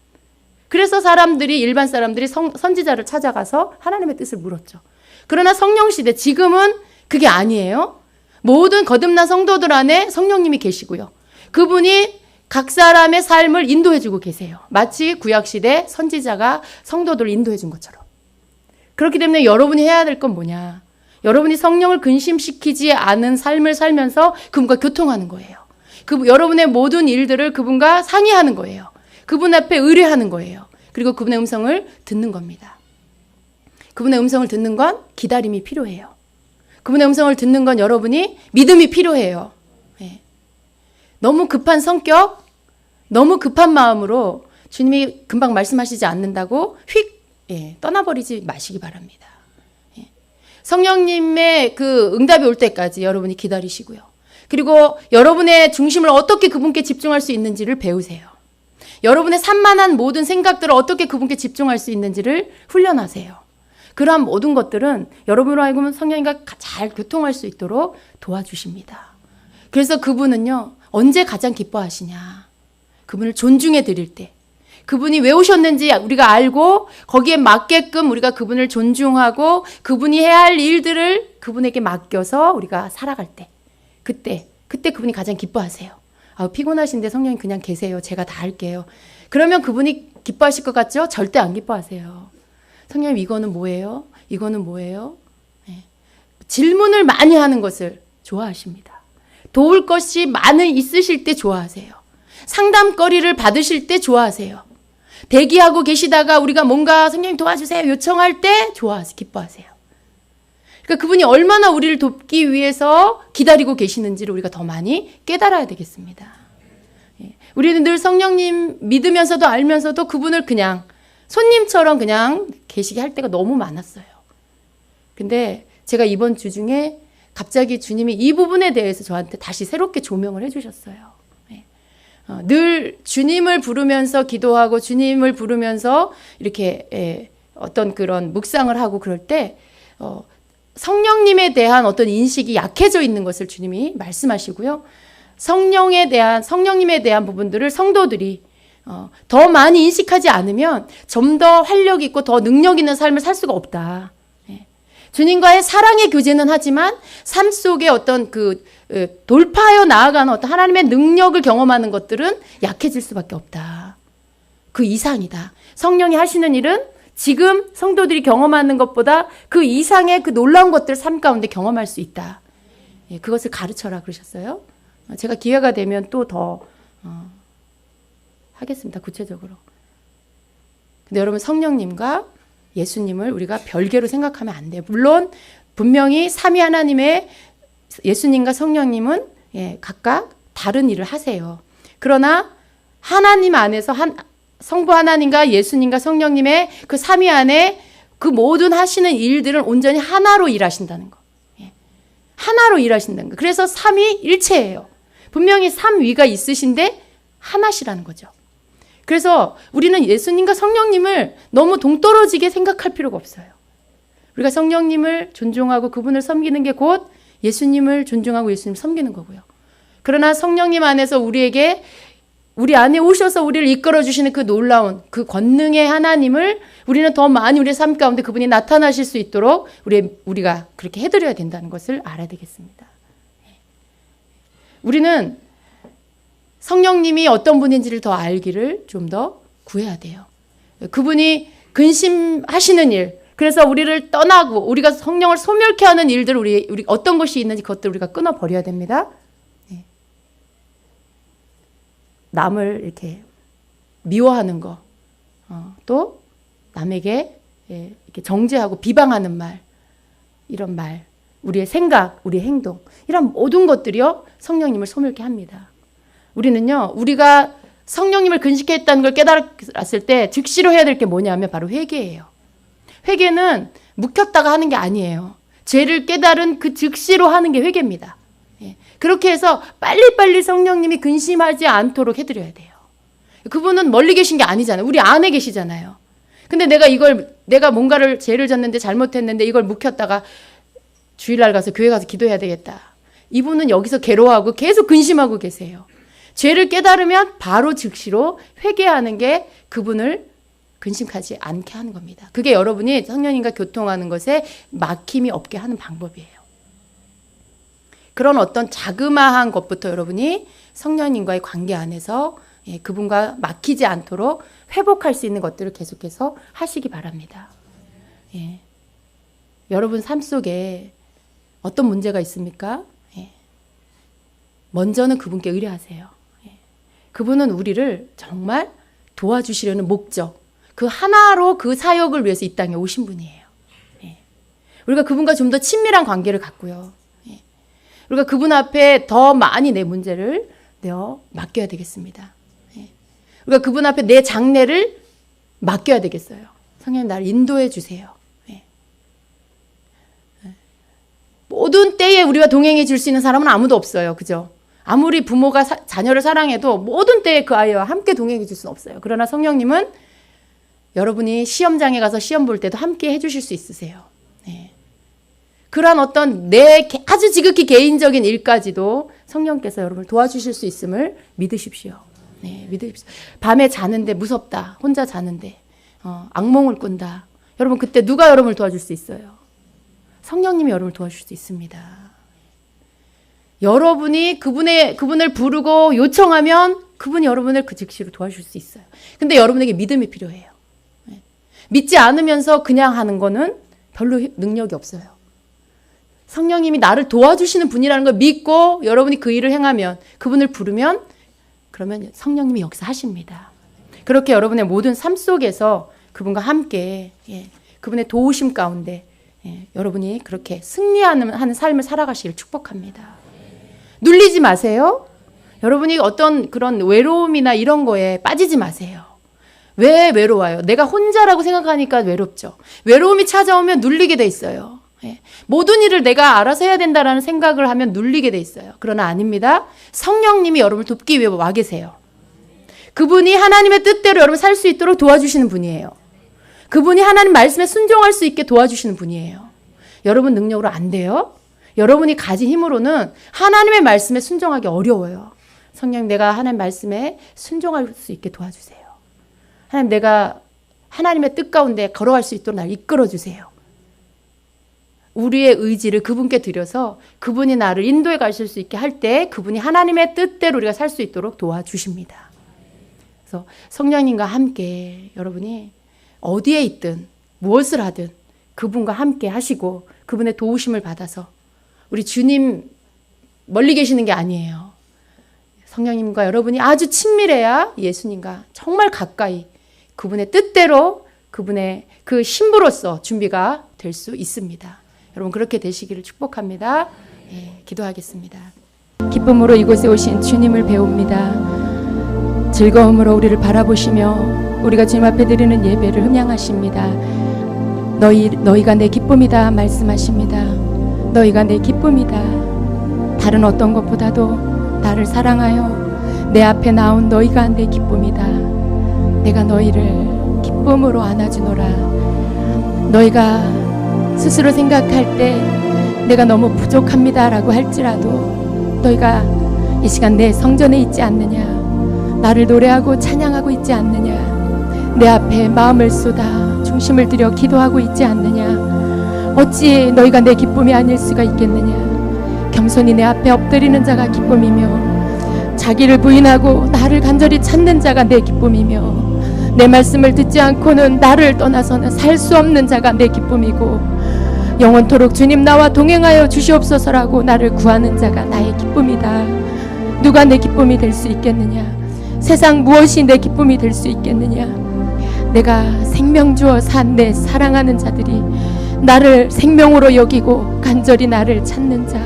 그래서 일반 사람들이 선지자를 찾아가서 하나님의 뜻을 물었죠. 그러나 성령시대, 지금은 그게 아니에요. 모든 거듭난 성도들 안에 성령님이 계시고요. 그분이 각 사람의 삶을 인도해주고 계세요. 마치 구약시대 선지자가 성도들을 인도해준 것처럼. 그렇기 때문에 여러분이 해야 될 건 뭐냐? 여러분이 성령을 근심시키지 않은 삶을 살면서 그분과 교통하는 거예요. 여러분의 모든 일들을 그분과 상의하는 거예요. 그분 앞에 의뢰하는 거예요. 그리고 그분의 음성을 듣는 겁니다. 그분의 음성을 듣는 건 기다림이 필요해요. 그분의 음성을 듣는 건 여러분이 믿음이 필요해요. 너무 급한 성격, 너무 급한 마음으로 주님이 금방 말씀하시지 않는다고 휙 떠나버리지 마시기 바랍니다. 성령님의 그 응답이 올 때까지 여러분이 기다리시고요. 그리고 여러분의 중심을 어떻게 그분께 집중할 수 있는지를 배우세요. 여러분의 산만한 모든 생각들을 어떻게 그분께 집중할 수 있는지를 훈련하세요. 그러한 모든 것들은 여러분으로 하여금 성령님과 잘 교통할 수 있도록 도와주십니다. 그래서 그분은요, 언제 가장 기뻐하시냐? 그분을 존중해 드릴 때, 그분이 왜 오셨는지 우리가 알고 거기에 맞게끔 우리가 그분을 존중하고 그분이 해야 할 일들을 그분에게 맡겨서 우리가 살아갈 때, 그때 그분이 가장 기뻐하세요. 피곤하신데 성령님 그냥 계세요. 제가 다 할게요. 그러면 그분이 기뻐하실 것 같죠? 절대 안 기뻐하세요. 성령님 이거는 뭐예요? 이거는 뭐예요? 네. 질문을 많이 하는 것을 좋아하십니다. 도울 것이 많이 있으실 때 좋아하세요. 상담거리를 받으실 때 좋아하세요. 대기하고 계시다가 우리가 뭔가 성령님 도와주세요 요청할 때 기뻐하세요. 그러니까 그분이 얼마나 우리를 돕기 위해서 기다리고 계시는지를 우리가 더 많이 깨달아야 되겠습니다. 우리는 늘 성령님 믿으면서도 알면서도 그분을 그냥 손님처럼 그냥 계시게 할 때가 너무 많았어요. 근데 제가 이번 주 중에 갑자기 주님이 이 부분에 대해서 저한테 다시 새롭게 조명을 해주셨어요. 늘 주님을 부르면서 기도하고 주님을 부르면서 이렇게 어떤 그런 묵상을 하고 그럴 때 성령님에 대한 어떤 인식이 약해져 있는 것을 주님이 말씀하시고요. 성령님에 대한 부분들을 성도들이 더 많이 인식하지 않으면 좀 더 활력 있고 더 능력 있는 삶을 살 수가 없다. 주님과의 사랑의 교제는 하지만 삶 속에 어떤 돌파하여 나아가는 어떤 하나님의 능력을 경험하는 것들은 약해질 수밖에 없다. 그 이상이다. 성령이 하시는 일은 지금 성도들이 경험하는 것보다 그 이상의 그 놀라운 것들을 삶 가운데 경험할 수 있다. 그것을 가르쳐라 그러셨어요. 제가 기회가 되면 또 더 하겠습니다. 구체적으로. 근데 여러분 성령님과 예수님을 우리가 별개로 생각하면 안 돼요. 물론 분명히 삼위 하나님의 예수님과 성령님은 각각 다른 일을 하세요. 그러나 하나님 안에서 성부 하나님과 예수님과 성령님의 그 삼위 안에 그 모든 하시는 일들은 온전히 하나로 일하신다는 거. 하나로 일하신다는 거. 그래서 삼위일체예요. 분명히 삼위가 있으신데 하나시라는 거죠. 그래서 우리는 예수님과 성령님을 너무 동떨어지게 생각할 필요가 없어요. 우리가 성령님을 존중하고 그분을 섬기는 게 곧 예수님을 존중하고 예수님을 섬기는 거고요. 그러나 성령님 안에서 우리 안에 오셔서 우리를 이끌어 주시는 그 놀라운 그 권능의 하나님을 우리는 더 많이 우리의 삶 가운데 그분이 나타나실 수 있도록 우리가 그렇게 해드려야 된다는 것을 알아야 되겠습니다. 우리는 성령님이 어떤 분인지를 더 알기를 좀 더 구해야 돼요. 그분이 근심하시는 일, 그래서 우리를 떠나고 우리가 성령을 소멸케 하는 일들 우리 어떤 것이 있는지 그것들 우리가 끊어버려야 됩니다. 남을 이렇게 미워하는 거, 또 남에게 이렇게 정죄하고 비방하는 말, 이런 말, 우리의 생각, 우리의 행동, 이런 모든 것들이요 성령님을 소멸케 합니다. 우리는요, 우리가 성령님을 근식했다는 걸 깨달았을 때 즉시로 해야 될 게 뭐냐면 바로 회개예요. 회개는 묵혔다가 하는 게 아니에요. 죄를 깨달은 그 즉시로 하는 게 회개입니다. 그렇게 해서 빨리빨리 성령님이 근심하지 않도록 해드려야 돼요. 그분은 멀리 계신 게 아니잖아요. 우리 안에 계시잖아요. 근데 내가 뭔가를 죄를 졌는데 잘못했는데 이걸 묵혔다가 주일날 가서 교회 가서 기도해야 되겠다. 이분은 여기서 괴로워하고 계속 근심하고 계세요. 죄를 깨달으면 바로 즉시로 회개하는 게 그분을 근심하지 않게 하는 겁니다. 그게 여러분이 성령님과 교통하는 것에 막힘이 없게 하는 방법이에요. 그런 어떤 자그마한 것부터 여러분이 성령님과의 관계 안에서 그분과 막히지 않도록 회복할 수 있는 것들을 계속해서 하시기 바랍니다. 여러분 삶 속에 어떤 문제가 있습니까? 먼저는 그분께 의뢰하세요. 그분은 우리를 정말 도와주시려는 목적, 그 하나로 그 사역을 위해서 이 땅에 오신 분이에요. 우리가 그분과 좀 더 친밀한 관계를 갖고요. 우리가 그분 앞에 더 많이 내 문제를 맡겨야 되겠습니다. 우리가 그분 앞에 내 장래를 맡겨야 되겠어요. 성령님 나를 인도해 주세요. 모든 때에 우리와 동행해 줄 수 있는 사람은 아무도 없어요. 그죠? 아무리 부모가 자녀를 사랑해도 모든 때에 그 아이와 함께 동행해 줄 수는 없어요. 그러나 성령님은 여러분이 시험장에 가서 시험 볼 때도 함께 해주실 수 있으세요. 네. 그런 어떤 내 아주 지극히 개인적인 일까지도 성령께서 여러분을 도와주실 수 있음을 믿으십시오. 네, 믿으십시오. 밤에 자는데 무섭다. 혼자 자는데 악몽을 꾼다. 여러분 그때 누가 여러분을 도와줄 수 있어요? 성령님이 여러분을 도와줄 수 있습니다. 여러분이 그분을 부르고 요청하면 그분이 여러분을 그 즉시로 도와줄 수 있어요. 근데 여러분에게 믿음이 필요해요. 네. 믿지 않으면서 그냥 하는 거는 별로 능력이 없어요. 성령님이 나를 도와주시는 분이라는 걸 믿고 여러분이 그 일을 행하면, 그분을 부르면, 그러면 성령님이 여기서 하십니다. 그렇게 여러분의 모든 삶 속에서 그분과 함께 그분의 도우심 가운데 여러분이 그렇게 승리하는 삶을 살아가시길 축복합니다. 눌리지 마세요. 여러분이 어떤 그런 외로움이나 이런 거에 빠지지 마세요. 왜 외로워요? 내가 혼자라고 생각하니까 외롭죠. 외로움이 찾아오면 눌리게 돼 있어요. 모든 일을 내가 알아서 해야 된다라는 생각을 하면 눌리게 돼 있어요. 그러나 아닙니다. 성령님이 여러분을 돕기 위해 와 계세요. 그분이 하나님의 뜻대로 여러분 살 수 있도록 도와주시는 분이에요. 그분이 하나님 말씀에 순종할 수 있게 도와주시는 분이에요. 여러분 능력으로 안 돼요. 여러분이 가진 힘으로는 하나님의 말씀에 순종하기 어려워요. 성령, 내가 하나님 말씀에 순종할 수 있게 도와주세요. 하나님, 내가 하나님의 뜻 가운데 걸어갈 수 있도록 날 이끌어주세요. 우리의 의지를 그분께 드려서 그분이 나를 인도해 가실 수 있게 할 때 그분이 하나님의 뜻대로 우리가 살 수 있도록 도와주십니다. 그래서 성령님과 함께 여러분이 어디에 있든 무엇을 하든 그분과 함께 하시고 그분의 도우심을 받아서, 우리 주님 멀리 계시는 게 아니에요. 성령님과 여러분이 아주 친밀해야 예수님과 정말 가까이 그분의 뜻대로 그분의 그 신부로서 준비가 될 수 있습니다. 여러분 그렇게 되시기를 축복합니다. 기도하겠습니다. 기쁨으로 이곳에 오신 주님을 배웁니다. 즐거움으로 우리를 바라보시며 우리가 주님 앞에 드리는 예배를 흠양하십니다. 너희가 내 기쁨이다 말씀하십니다. 너희가 내 기쁨이다. 다른 어떤 것보다도 나를 사랑하여 내 앞에 나온 너희가 내 기쁨이다. 내가 너희를 기쁨으로 안아주노라. 너희가 스스로 생각할 때 내가 너무 부족합니다 라고 할지라도 너희가 이 시간 내 성전에 있지 않느냐, 나를 노래하고 찬양하고 있지 않느냐, 내 앞에 마음을 쏟아 중심을 들여 기도하고 있지 않느냐, 어찌 너희가 내 기쁨이 아닐 수가 있겠느냐. 겸손히 내 앞에 엎드리는 자가 기쁨이며 자기를 부인하고 나를 간절히 찾는 자가 내 기쁨이며 내 말씀을 듣지 않고는 나를 떠나서는 살 수 없는 자가 내 기쁨이고 영원토록 주님 나와 동행하여 주시옵소서라고 나를 구하는 자가 나의 기쁨이다. 누가 내 기쁨이 될 수 있겠느냐? 세상 무엇이 내 기쁨이 될 수 있겠느냐? 내가 생명 주어 산 내 사랑하는 자들이 나를 생명으로 여기고 간절히 나를 찾는 자,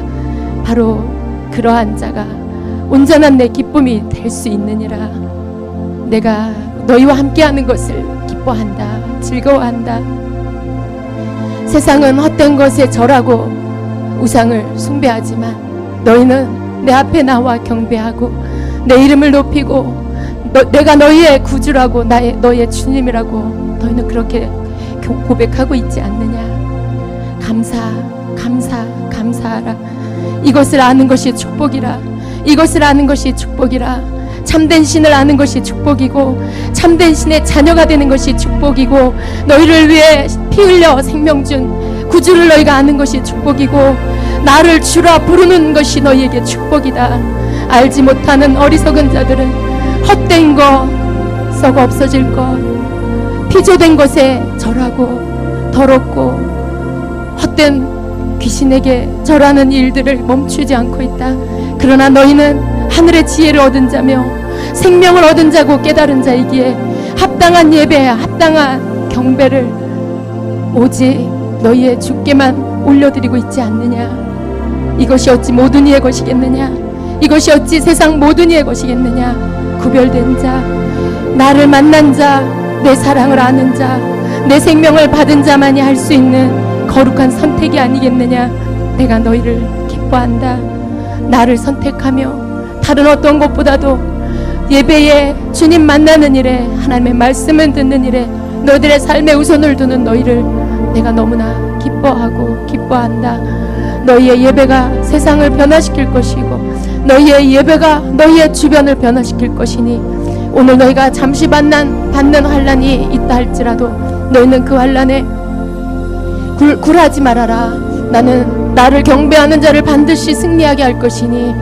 바로 그러한 자가 온전한 내 기쁨이 될 수 있느니라. 내가 너희와 함께하는 것을 기뻐한다, 즐거워한다. 세상은 헛된 것에 절하고 우상을 숭배하지만 너희는 내 앞에 나와 경배하고 내 이름을 높이고 내가 너희의 구주라고 너희의 주님이라고 너희는 그렇게 고백하고 있지 않느냐. 감사하라. 이것을 아는 것이 축복이라. 이것을 아는 것이 축복이라. 참된 신을 아는 것이 축복이고 참된 신의 자녀가 되는 것이 축복이고 너희를 위해 피 흘려 생명 준 구주를 너희가 아는 것이 축복이고 나를 주라 부르는 것이 너희에게 축복이다. 알지 못하는 어리석은 자들은 헛된 거, 썩어 없어질 것, 피조된 것에 절하고 더럽고 헛된 귀신에게 절하는 일들을 멈추지 않고 있다. 그러나 너희는 하늘의 지혜를 얻은 자며 생명을 얻은 자고 깨달은 자이기에 합당한 예배야 합당한 경배를 오직 너희의 주께만 올려드리고 있지 않느냐. 이것이 어찌 모든 이의 것이겠느냐. 이것이 어찌 세상 모든 이의 것이겠느냐. 구별된 자, 나를 만난 자, 내 사랑을 아는 자, 내 생명을 받은 자만이 할 수 있는 거룩한 선택이 아니겠느냐. 내가 너희를 기뻐한다. 나를 선택하며 다른 어떤 것보다도 예배에 주님 만나는 일에 하나님의 말씀을 듣는 일에 너희들의 삶에 우선을 두는 너희를 내가 너무나 기뻐하고 기뻐한다. 너희의 예배가 세상을 변화시킬 것이고 너희의 예배가 너희의 주변을 변화시킬 것이니 오늘 너희가 잠시 받는 환난이 있다 할지라도 너희는 그 환난에 굴하지 말아라. 나는 나를 경배하는 자를 반드시 승리하게 할 것이니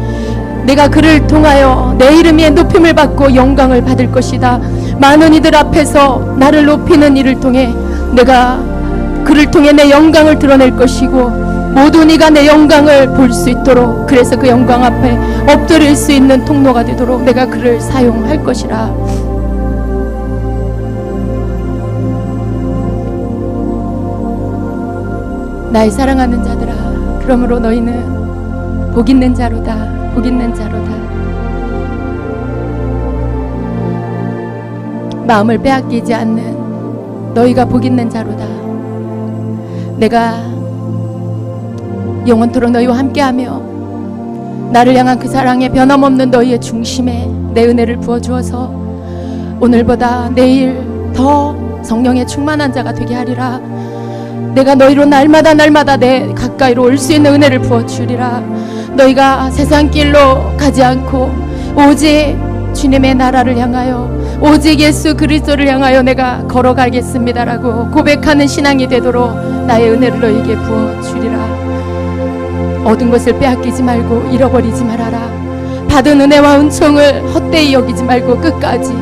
내가 그를 통하여 내 이름이 높임을 받고 영광을 받을 것이다. 많은 이들 앞에서 나를 높이는 이를 통해 내가 그를 통해 내 영광을 드러낼 것이고 모든 이가 내 영광을 볼 수 있도록 그래서 그 영광 앞에 엎드릴 수 있는 통로가 되도록 내가 그를 사용할 것이라. 나의 사랑하는 자들아, 그러므로 너희는 복 있는 자로다. 복 있는 자로다. 마음을 빼앗기지 않는 너희가 복 있는 자로다. 내가 영원토록 너희와 함께하며 나를 향한 그 사랑에 변함없는 너희의 중심에 내 은혜를 부어주어서 오늘보다 내일 더 성령의 충만한 자가 되게 하리라. 내가 너희로 날마다 내 가까이로 올 수 있는 은혜를 부어주리라. 너희가 세상 길로 가지 않고 오직 주님의 나라를 향하여 오직 예수 그리스도를 향하여 내가 걸어가겠습니다라고 고백하는 신앙이 되도록 나의 은혜를 너희에게 부어주리라. 얻은 것을 빼앗기지 말고 잃어버리지 말아라. 받은 은혜와 은총을 헛되이 여기지 말고 끝까지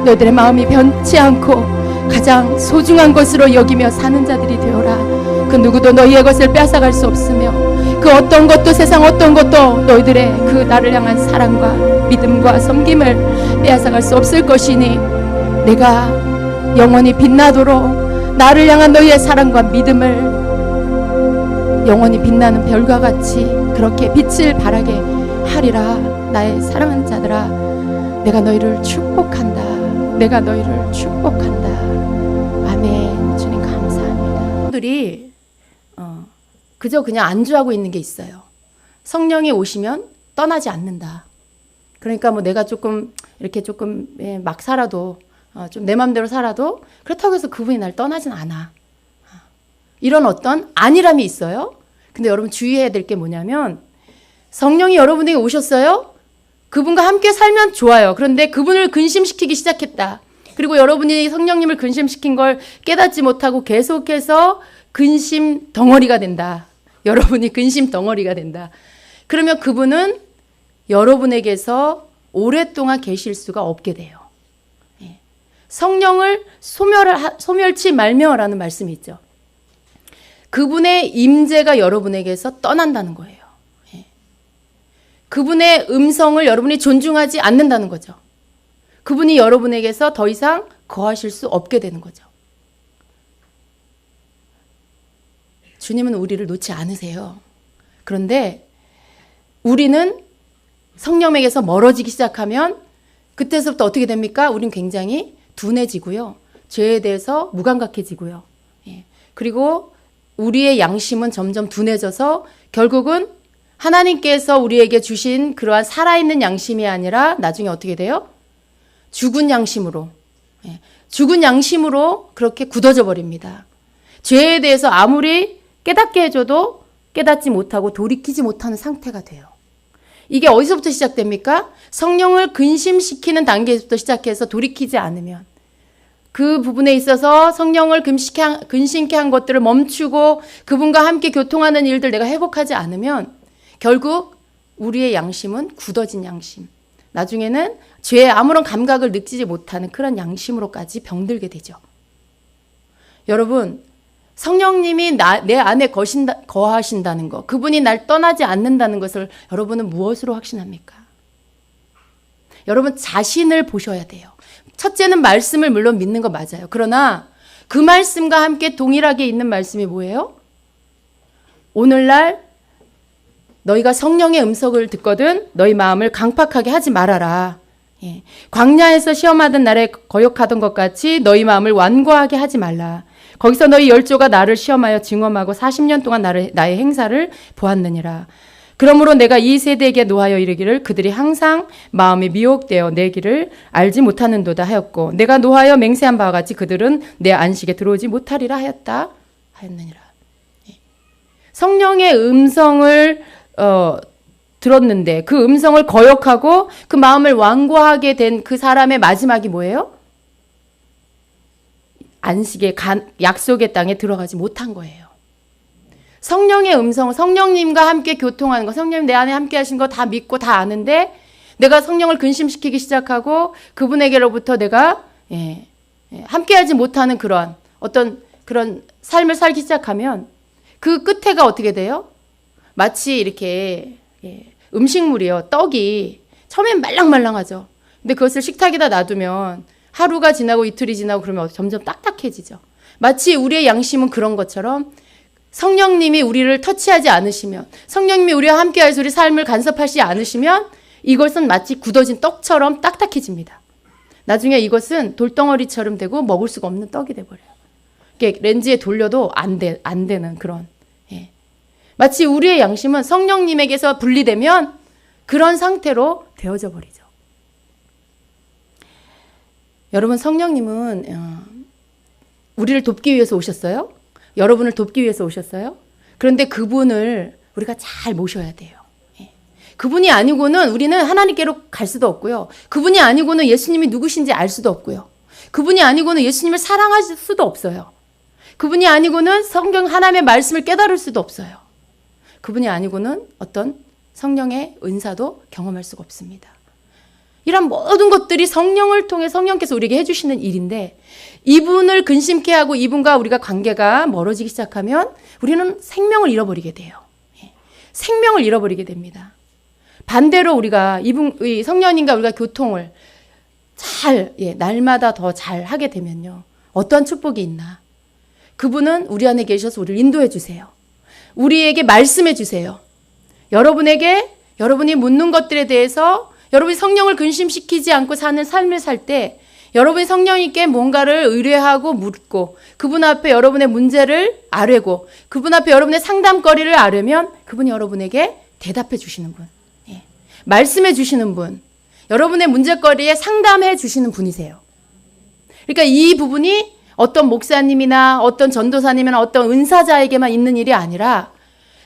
너희들의 마음이 변치 않고 가장 소중한 것으로 여기며 사는 자들이 되어라. 그 누구도 너희의 것을 빼앗아갈 수 없으며 그 어떤 것도 세상 어떤 것도 너희들의 그 나를 향한 사랑과 믿음과 섬김을 빼앗아갈 수 없을 것이니 내가 영원히 빛나도록 나를 향한 너희의 사랑과 믿음을 영원히 빛나는 별과 같이 그렇게 빛을 발하게 하리라. 나의 사랑하는 자들아, 내가 너희를 축복한다. 내가 너희를 축복한다. 아멘. 주님 감사합니다. 들이 그저 그냥 안주하고 있는 게 있어요. 성령이 오시면 떠나지 않는다. 그러니까 뭐 내가 조금 이렇게 조금 막 살아도 좀 내 맘대로 살아도 그렇다고 해서 그분이 날 떠나진 않아. 이런 어떤 안일함이 있어요. 근데 여러분 주의해야 될 게 뭐냐면 성령이 여러분에게 오셨어요. 그분과 함께 살면 좋아요. 그런데 그분을 근심시키기 시작했다. 그리고 여러분이 성령님을 근심시킨 걸 깨닫지 못하고 계속해서 근심 덩어리가 된다. 여러분이 근심 덩어리가 된다. 그러면 그분은 여러분에게서 오랫동안 계실 수가 없게 돼요. 성령을 소멸치 말며라는 말씀이 있죠. 그분의 임재가 여러분에게서 떠난다는 거예요. 그분의 음성을 여러분이 존중하지 않는다는 거죠. 그분이 여러분에게서 더 이상 거하실 수 없게 되는 거죠. 주님은 우리를 놓지 않으세요. 그런데 우리는 성령에게서 멀어지기 시작하면 그때서부터 어떻게 됩니까? 우린 굉장히 둔해지고요. 죄에 대해서 무감각해지고요. 그리고 우리의 양심은 점점 둔해져서 결국은 하나님께서 우리에게 주신 그러한 살아있는 양심이 아니라 나중에 어떻게 돼요? 죽은 양심으로 그렇게 굳어져 버립니다. 죄에 대해서 아무리 깨닫게 해줘도 깨닫지 못하고 돌이키지 못하는 상태가 돼요. 이게 어디서부터 시작됩니까? 성령을 근심시키는 단계에서부터 시작해서 돌이키지 않으면 그 부분에 있어서 성령을 근심케 한 것들을 멈추고 그분과 함께 교통하는 일들 내가 회복하지 않으면 결국 우리의 양심은 굳어진 양심, 나중에는 죄에 아무런 감각을 느끼지 못하는 그런 양심으로까지 병들게 되죠. 여러분, 성령님이 내 안에 거하신다는 것, 그분이 날 떠나지 않는다는 것을 여러분은 무엇으로 확신합니까? 여러분 자신을 보셔야 돼요. 첫째는 말씀을 물론 믿는 거 맞아요. 그러나 그 말씀과 함께 동일하게 있는 말씀이 뭐예요? 오늘날 너희가 성령의 음성을 듣거든 너희 마음을 강팍하게 하지 말아라. 광야에서 시험하던 날에 거역하던 것 같이 너희 마음을 완고하게 하지 말라. 거기서 너희 열조가 나를 시험하여 증언하고 40년 동안 나의 행사를 보았느니라. 그러므로 내가 이 세대에게 노하여 이르기를 그들이 항상 마음이 미혹되어 내 길을 알지 못하는도다 하였고 내가 노하여 맹세한 바와 같이 그들은 내 안식에 들어오지 못하리라 하였느니라. 성령의 음성을 들었는데 그 음성을 거역하고 그 마음을 완고하게 된 그 사람의 마지막이 뭐예요? 안식의 약속의 땅에 들어가지 못한 거예요. 성령의 음성, 성령님과 함께 교통하는 거, 성령님 내 안에 함께 하신 거 다 믿고 다 아는데 내가 성령을 근심시키기 시작하고 그분에게로부터 내가 함께 하지 못하는 그런 삶을 살기 시작하면 그 끝에가 어떻게 돼요? 마치 이렇게 음식물이요. 떡이 처음엔 말랑말랑하죠. 근데 그것을 식탁에다 놔두면 하루가 지나고 이틀이 지나고 그러면 점점 딱딱해지죠. 마치 우리의 양심은 그런 것처럼 성령님이 우리를 터치하지 않으시면, 성령님이 우리와 함께하셔서 우리 삶을 간섭하시지 않으시면 이것은 마치 굳어진 떡처럼 딱딱해집니다. 나중에 이것은 돌덩어리처럼 되고 먹을 수가 없는 떡이 돼버려요. 이렇게 렌즈에 돌려도 안 되는 그런. 마치 우리의 양심은 성령님에게서 분리되면 그런 상태로 되어져 버리죠. 여러분, 성령님은 우리를 돕기 위해서 오셨어요? 여러분을 돕기 위해서 오셨어요? 그런데 그분을 우리가 잘 모셔야 돼요. 그분이 아니고는 우리는 하나님께로 갈 수도 없고요. 그분이 아니고는 예수님이 누구신지 알 수도 없고요. 그분이 아니고는 예수님을 사랑할 수도 없어요. 그분이 아니고는 성경 하나님의 말씀을 깨달을 수도 없어요. 그분이 아니고는 어떤 성령의 은사도 경험할 수가 없습니다. 이런 모든 것들이 성령을 통해 성령께서 우리에게 해주시는 일인데 이분을 근심케 하고 이분과 우리가 관계가 멀어지기 시작하면 우리는 생명을 잃어버리게 돼요. 생명을 잃어버리게 됩니다. 반대로 우리가 이 성령님과 우리가 교통을 날마다 더 잘 하게 되면요. 어떠한 축복이 있나? 그분은 우리 안에 계셔서 우리를 인도해 주세요. 우리에게 말씀해 주세요. 여러분이 묻는 것들에 대해서 여러분이 성령을 근심시키지 않고 사는 삶을 살 때 여러분이 성령님께 뭔가를 의뢰하고 묻고 그분 앞에 여러분의 문제를 아뢰고 그분 앞에 여러분의 상담거리를 아뢰면 그분이 여러분에게 대답해 주시는 분, 말씀해 주시는 분, 여러분의 문제거리에 상담해 주시는 분이세요. 그러니까 이 부분이 어떤 목사님이나 어떤 전도사님이나 어떤 은사자에게만 있는 일이 아니라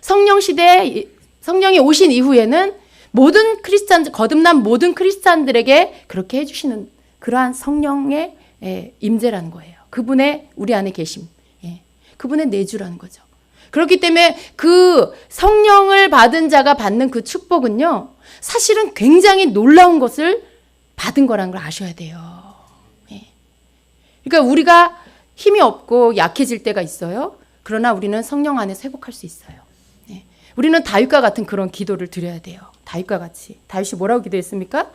성령 시대에 성령이 오신 이후에는 모든 거듭난 모든 크리스찬들에게 그렇게 해주시는 그러한 성령의 임재라는 거예요. 그분의 우리 안에 계심, 그분의 내주라는 거죠. 그렇기 때문에 그 성령을 받은 자가 받는 그 축복은요, 사실은 굉장히 놀라운 것을 받은 거라는 걸 아셔야 돼요. 그러니까 우리가 힘이 없고 약해질 때가 있어요. 그러나 우리는 성령 안에서 회복할 수 있어요. 우리는 다윗과 같은 그런 기도를 드려야 돼요. 다윗과 같이. 다윗이 뭐라고 기도했습니까?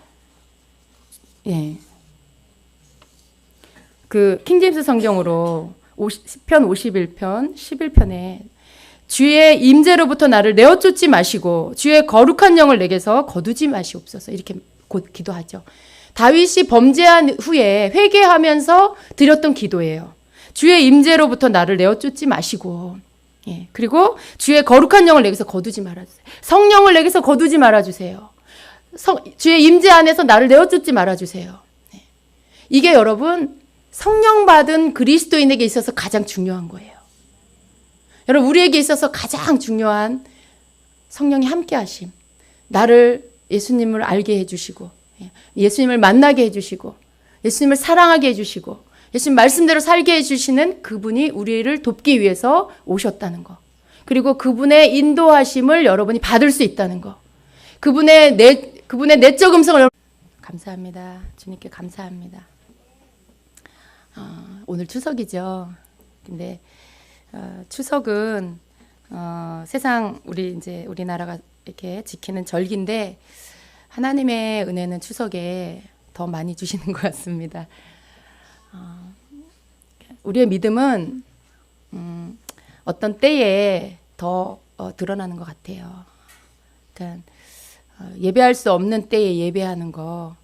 그 킹제임스 성경으로 시편 51편 11편에 주의 임재로부터 나를 내어 쫓지 마시고 주의 거룩한 영을 내게서 거두지 마시옵소서. 이렇게 곧 기도하죠. 다윗이 범죄한 후에 회개하면서 드렸던 기도예요. 주의 임재로부터 나를 내어 쫓지 마시고, 그리고 주의 거룩한 영을 내게서 거두지 말아주세요. 성령을 내게서 거두지 말아주세요. 주의 임재 안에서 나를 내어 쫓지 말아주세요. 이게 여러분 성령 받은 그리스도인에게 있어서 가장 중요한 거예요. 여러분, 우리에게 있어서 가장 중요한 성령이 함께 하심, 나를 예수님을 알게 해주시고 예수님을 만나게 해주시고 예수님을 사랑하게 해주시고 예수님 말씀대로 살게 해주시는 그분이 우리를 돕기 위해서 오셨다는 거, 그리고 그분의 인도하심을 여러분이 받을 수 있다는 거, 그분의 내적 음성을 감사합니다. 주님께 감사합니다. 오늘 추석이죠. 근데 추석은 세상 우리나라가 이렇게 지키는 절기인데 하나님의 은혜는 추석에 더 많이 주시는 것 같습니다. 우리의 믿음은 어떤 때에 더 드러나는 것 같아요. 그러니까 예배할 수 없는 때에 예배하는 거,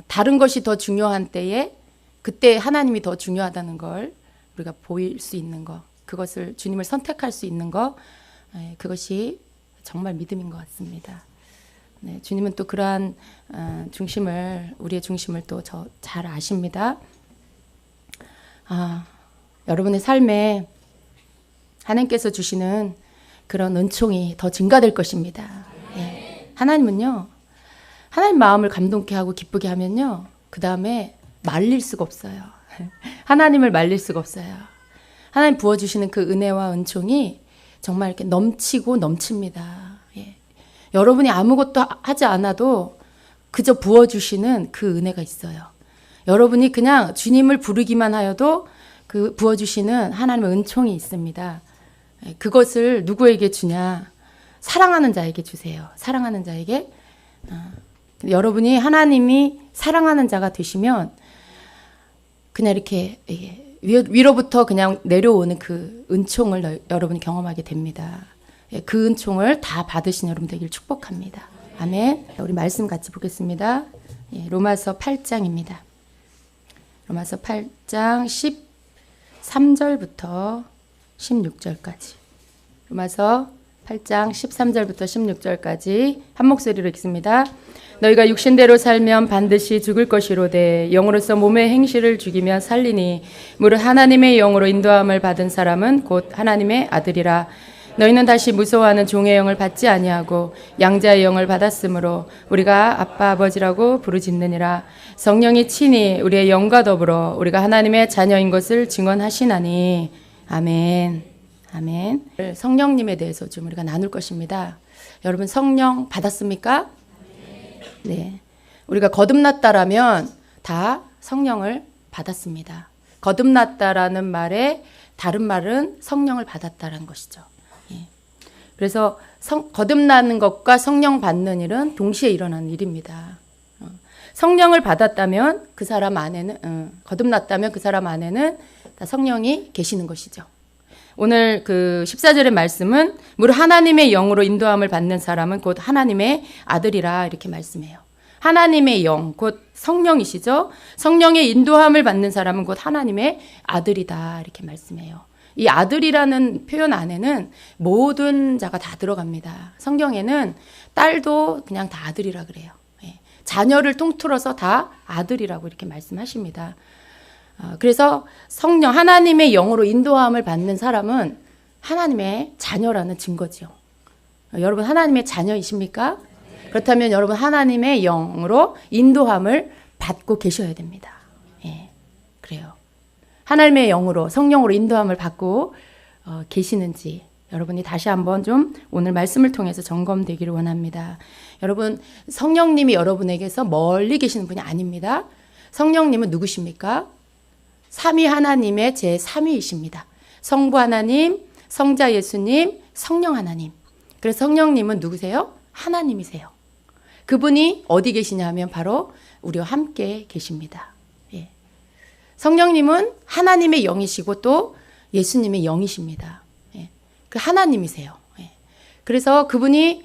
다른 것이 더 중요한 때에 그때 하나님이 더 중요하다는 걸 우리가 보일 수 있는 거, 그것을 주님을 선택할 수 있는 거, 그것이 정말 믿음인 것 같습니다. 네, 주님은 또 그러한 우리의 중심을 또 잘 아십니다. 여러분의 삶에 하나님께서 주시는 그런 은총이 더 증가될 것입니다. 예. 하나님은요, 하나님 마음을 감동케 하고 기쁘게 하면요, 그 다음에 말릴 수가 없어요. 하나님을 말릴 수가 없어요. 하나님 부어주시는 그 은혜와 은총이 정말 이렇게 넘치고 넘칩니다. 예. 여러분이 아무것도 하지 않아도 그저 부어주시는 그 은혜가 있어요. 여러분이 그냥 주님을 부르기만 하여도 그 부어주시는 하나님의 은총이 있습니다. 예. 그것을 누구에게 주냐? 사랑하는 자에게 주세요. 사랑하는 자에게. 여러분이 하나님이 사랑하는 자가 되시면 그냥 이렇게 위로부터 그냥 내려오는 그 은총을 여러분이 경험하게 됩니다. 그 은총을 다 받으신 여러분 되길 축복합니다. 아멘. 우리 말씀 같이 보겠습니다. 로마서 8장입니다. 로마서 8장 13절부터 16절까지. 로마서 8장 13절부터 16절까지 한 목소리로 읽습니다. 너희가 육신대로 살면 반드시 죽을 것이로되 영으로서 몸의 행실을 죽이며 살리니 무릇 하나님의 영으로 인도함을 받은 사람은 곧 하나님의 아들이라. 너희는 다시 무서워하는 종의 영을 받지 아니하고 양자의 영을 받았으므로 우리가 아빠 아버지라고 부르짖느니라. 성령이 친히 우리의 영과 더불어 우리가 하나님의 자녀인 것을 증언하시나니. 아멘. 아멘. 성령님에 대해서 좀 우리가 나눌 것입니다. 여러분 성령 받았습니까? 네. 우리가 거듭났다라면 다 성령을 받았습니다. 거듭났다라는 말에 다른 말은 성령을 받았다라는 것이죠. 예. 그래서 거듭나는 것과 성령 받는 일은 동시에 일어나는 일입니다. 성령을 받았다면 그 사람 안에는 거듭났다면 그 사람 안에는 다 성령이 계시는 것이죠. 오늘 그 14절의 말씀은 무릇 하나님의 영으로 인도함을 받는 사람은 곧 하나님의 아들이라 이렇게 말씀해요. 하나님의 영, 곧 성령이시죠. 성령의 인도함을 받는 사람은 곧 하나님의 아들이다 이렇게 말씀해요. 이 아들이라는 표현 안에는 모든 자가 다 들어갑니다. 성경에는 딸도 그냥 다 아들이라 그래요. 예. 자녀를 통틀어서 다 아들이라고 이렇게 말씀하십니다. 그래서 성령, 하나님의 영으로 인도함을 받는 사람은 하나님의 자녀라는 증거죠. 여러분 하나님의 자녀이십니까? 그렇다면 여러분 하나님의 영으로 인도함을 받고 계셔야 됩니다. 예, 그래요. 하나님의 영으로, 성령으로 인도함을 받고 계시는지 여러분이 다시 한번 좀 오늘 말씀을 통해서 점검되기를 원합니다. 여러분 성령님이 여러분에게서 멀리 계시는 분이 아닙니다. 성령님은 누구십니까? 삼위 하나님의 제3위이십니다. 성부 하나님, 성자 예수님, 성령 하나님. 그래서 성령님은 누구세요? 하나님이세요. 그분이 어디 계시냐 하면 바로 우리와 함께 계십니다. 예. 성령님은 하나님의 영이시고 또 예수님의 영이십니다. 예. 그 하나님이세요. 예. 그래서 그분이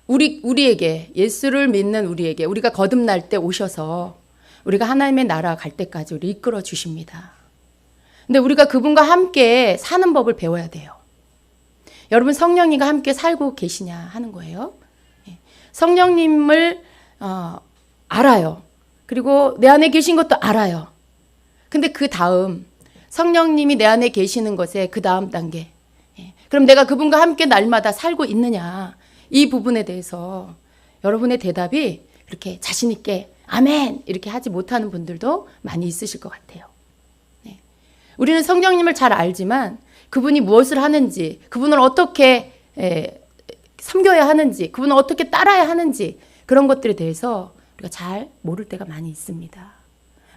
우리에게, 예수를 믿는 우리에게, 우리가 거듭날 때 오셔서 우리가 하나님의 나라 갈 때까지 우리 이끌어 주십니다. 근데 우리가 그분과 함께 사는 법을 배워야 돼요. 여러분 성령님과 함께 살고 계시냐 하는 거예요. 성령님을 알아요. 그리고 내 안에 계신 것도 알아요. 근데 그 다음 성령님이 내 안에 계시는 것에 그 다음 단계. 그럼 내가 그분과 함께 날마다 살고 있느냐. 이 부분에 대해서 여러분의 대답이 이렇게 자신 있게 아멘 이렇게 하지 못하는 분들도 많이 있으실 것 같아요. 네. 우리는 성령님을 잘 알지만 그분이 무엇을 하는지, 그분을 어떻게 섬겨야 하는지, 그분을 어떻게 따라야 하는지 그런 것들에 대해서 우리가 잘 모를 때가 많이 있습니다.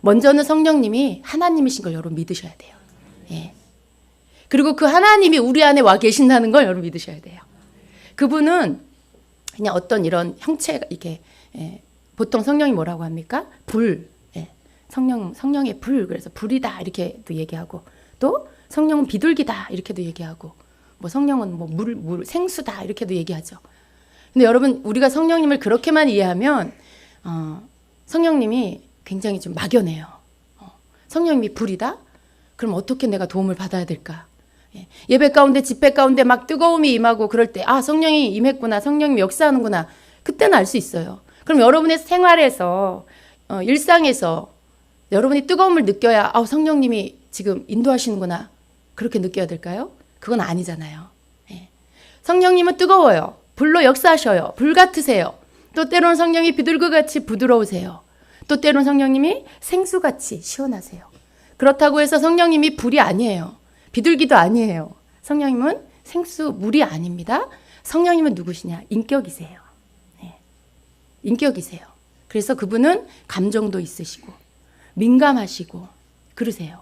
먼저는 성령님이 하나님이신 걸 여러분 믿으셔야 돼요. 예. 그리고 그 하나님이 우리 안에 와 계신다는 걸 여러분 믿으셔야 돼요. 그분은 그냥 어떤 이런 형체가 이렇게 보통 성령이 뭐라고 합니까? 불. 예. 성령의 불. 그래서 불이다 이렇게도 얘기하고 또 성령은 비둘기다 이렇게도 얘기하고 뭐 성령은 뭐 물 생수다 이렇게도 얘기하죠. 근데 여러분 우리가 성령님을 그렇게만 이해하면 성령님이 굉장히 좀 막연해요. 성령님이 불이다? 그럼 어떻게 내가 도움을 받아야 될까? 예배 가운데 집회 가운데 막 뜨거움이 임하고 그럴 때 성령이 임했구나. 성령님이 역사하는구나. 그때는 알 수 있어요. 그럼 여러분의 생활에서 일상에서 여러분이 뜨거움을 느껴야 성령님이 지금 인도하시는구나. 그렇게 느껴야 될까요? 그건 아니잖아요. 성령님은 뜨거워요. 불로 역사하셔요. 불 같으세요. 또 때로는 성령이 비둘기같이 부드러우세요. 또 때로는 성령님이 생수같이 시원하세요. 그렇다고 해서 성령님이 불이 아니에요. 비둘기도 아니에요. 성령님은 생수, 물이 아닙니다. 성령님은 누구시냐? 인격이세요. 인격이세요. 그래서 그분은 감정도 있으시고 민감하시고 그러세요.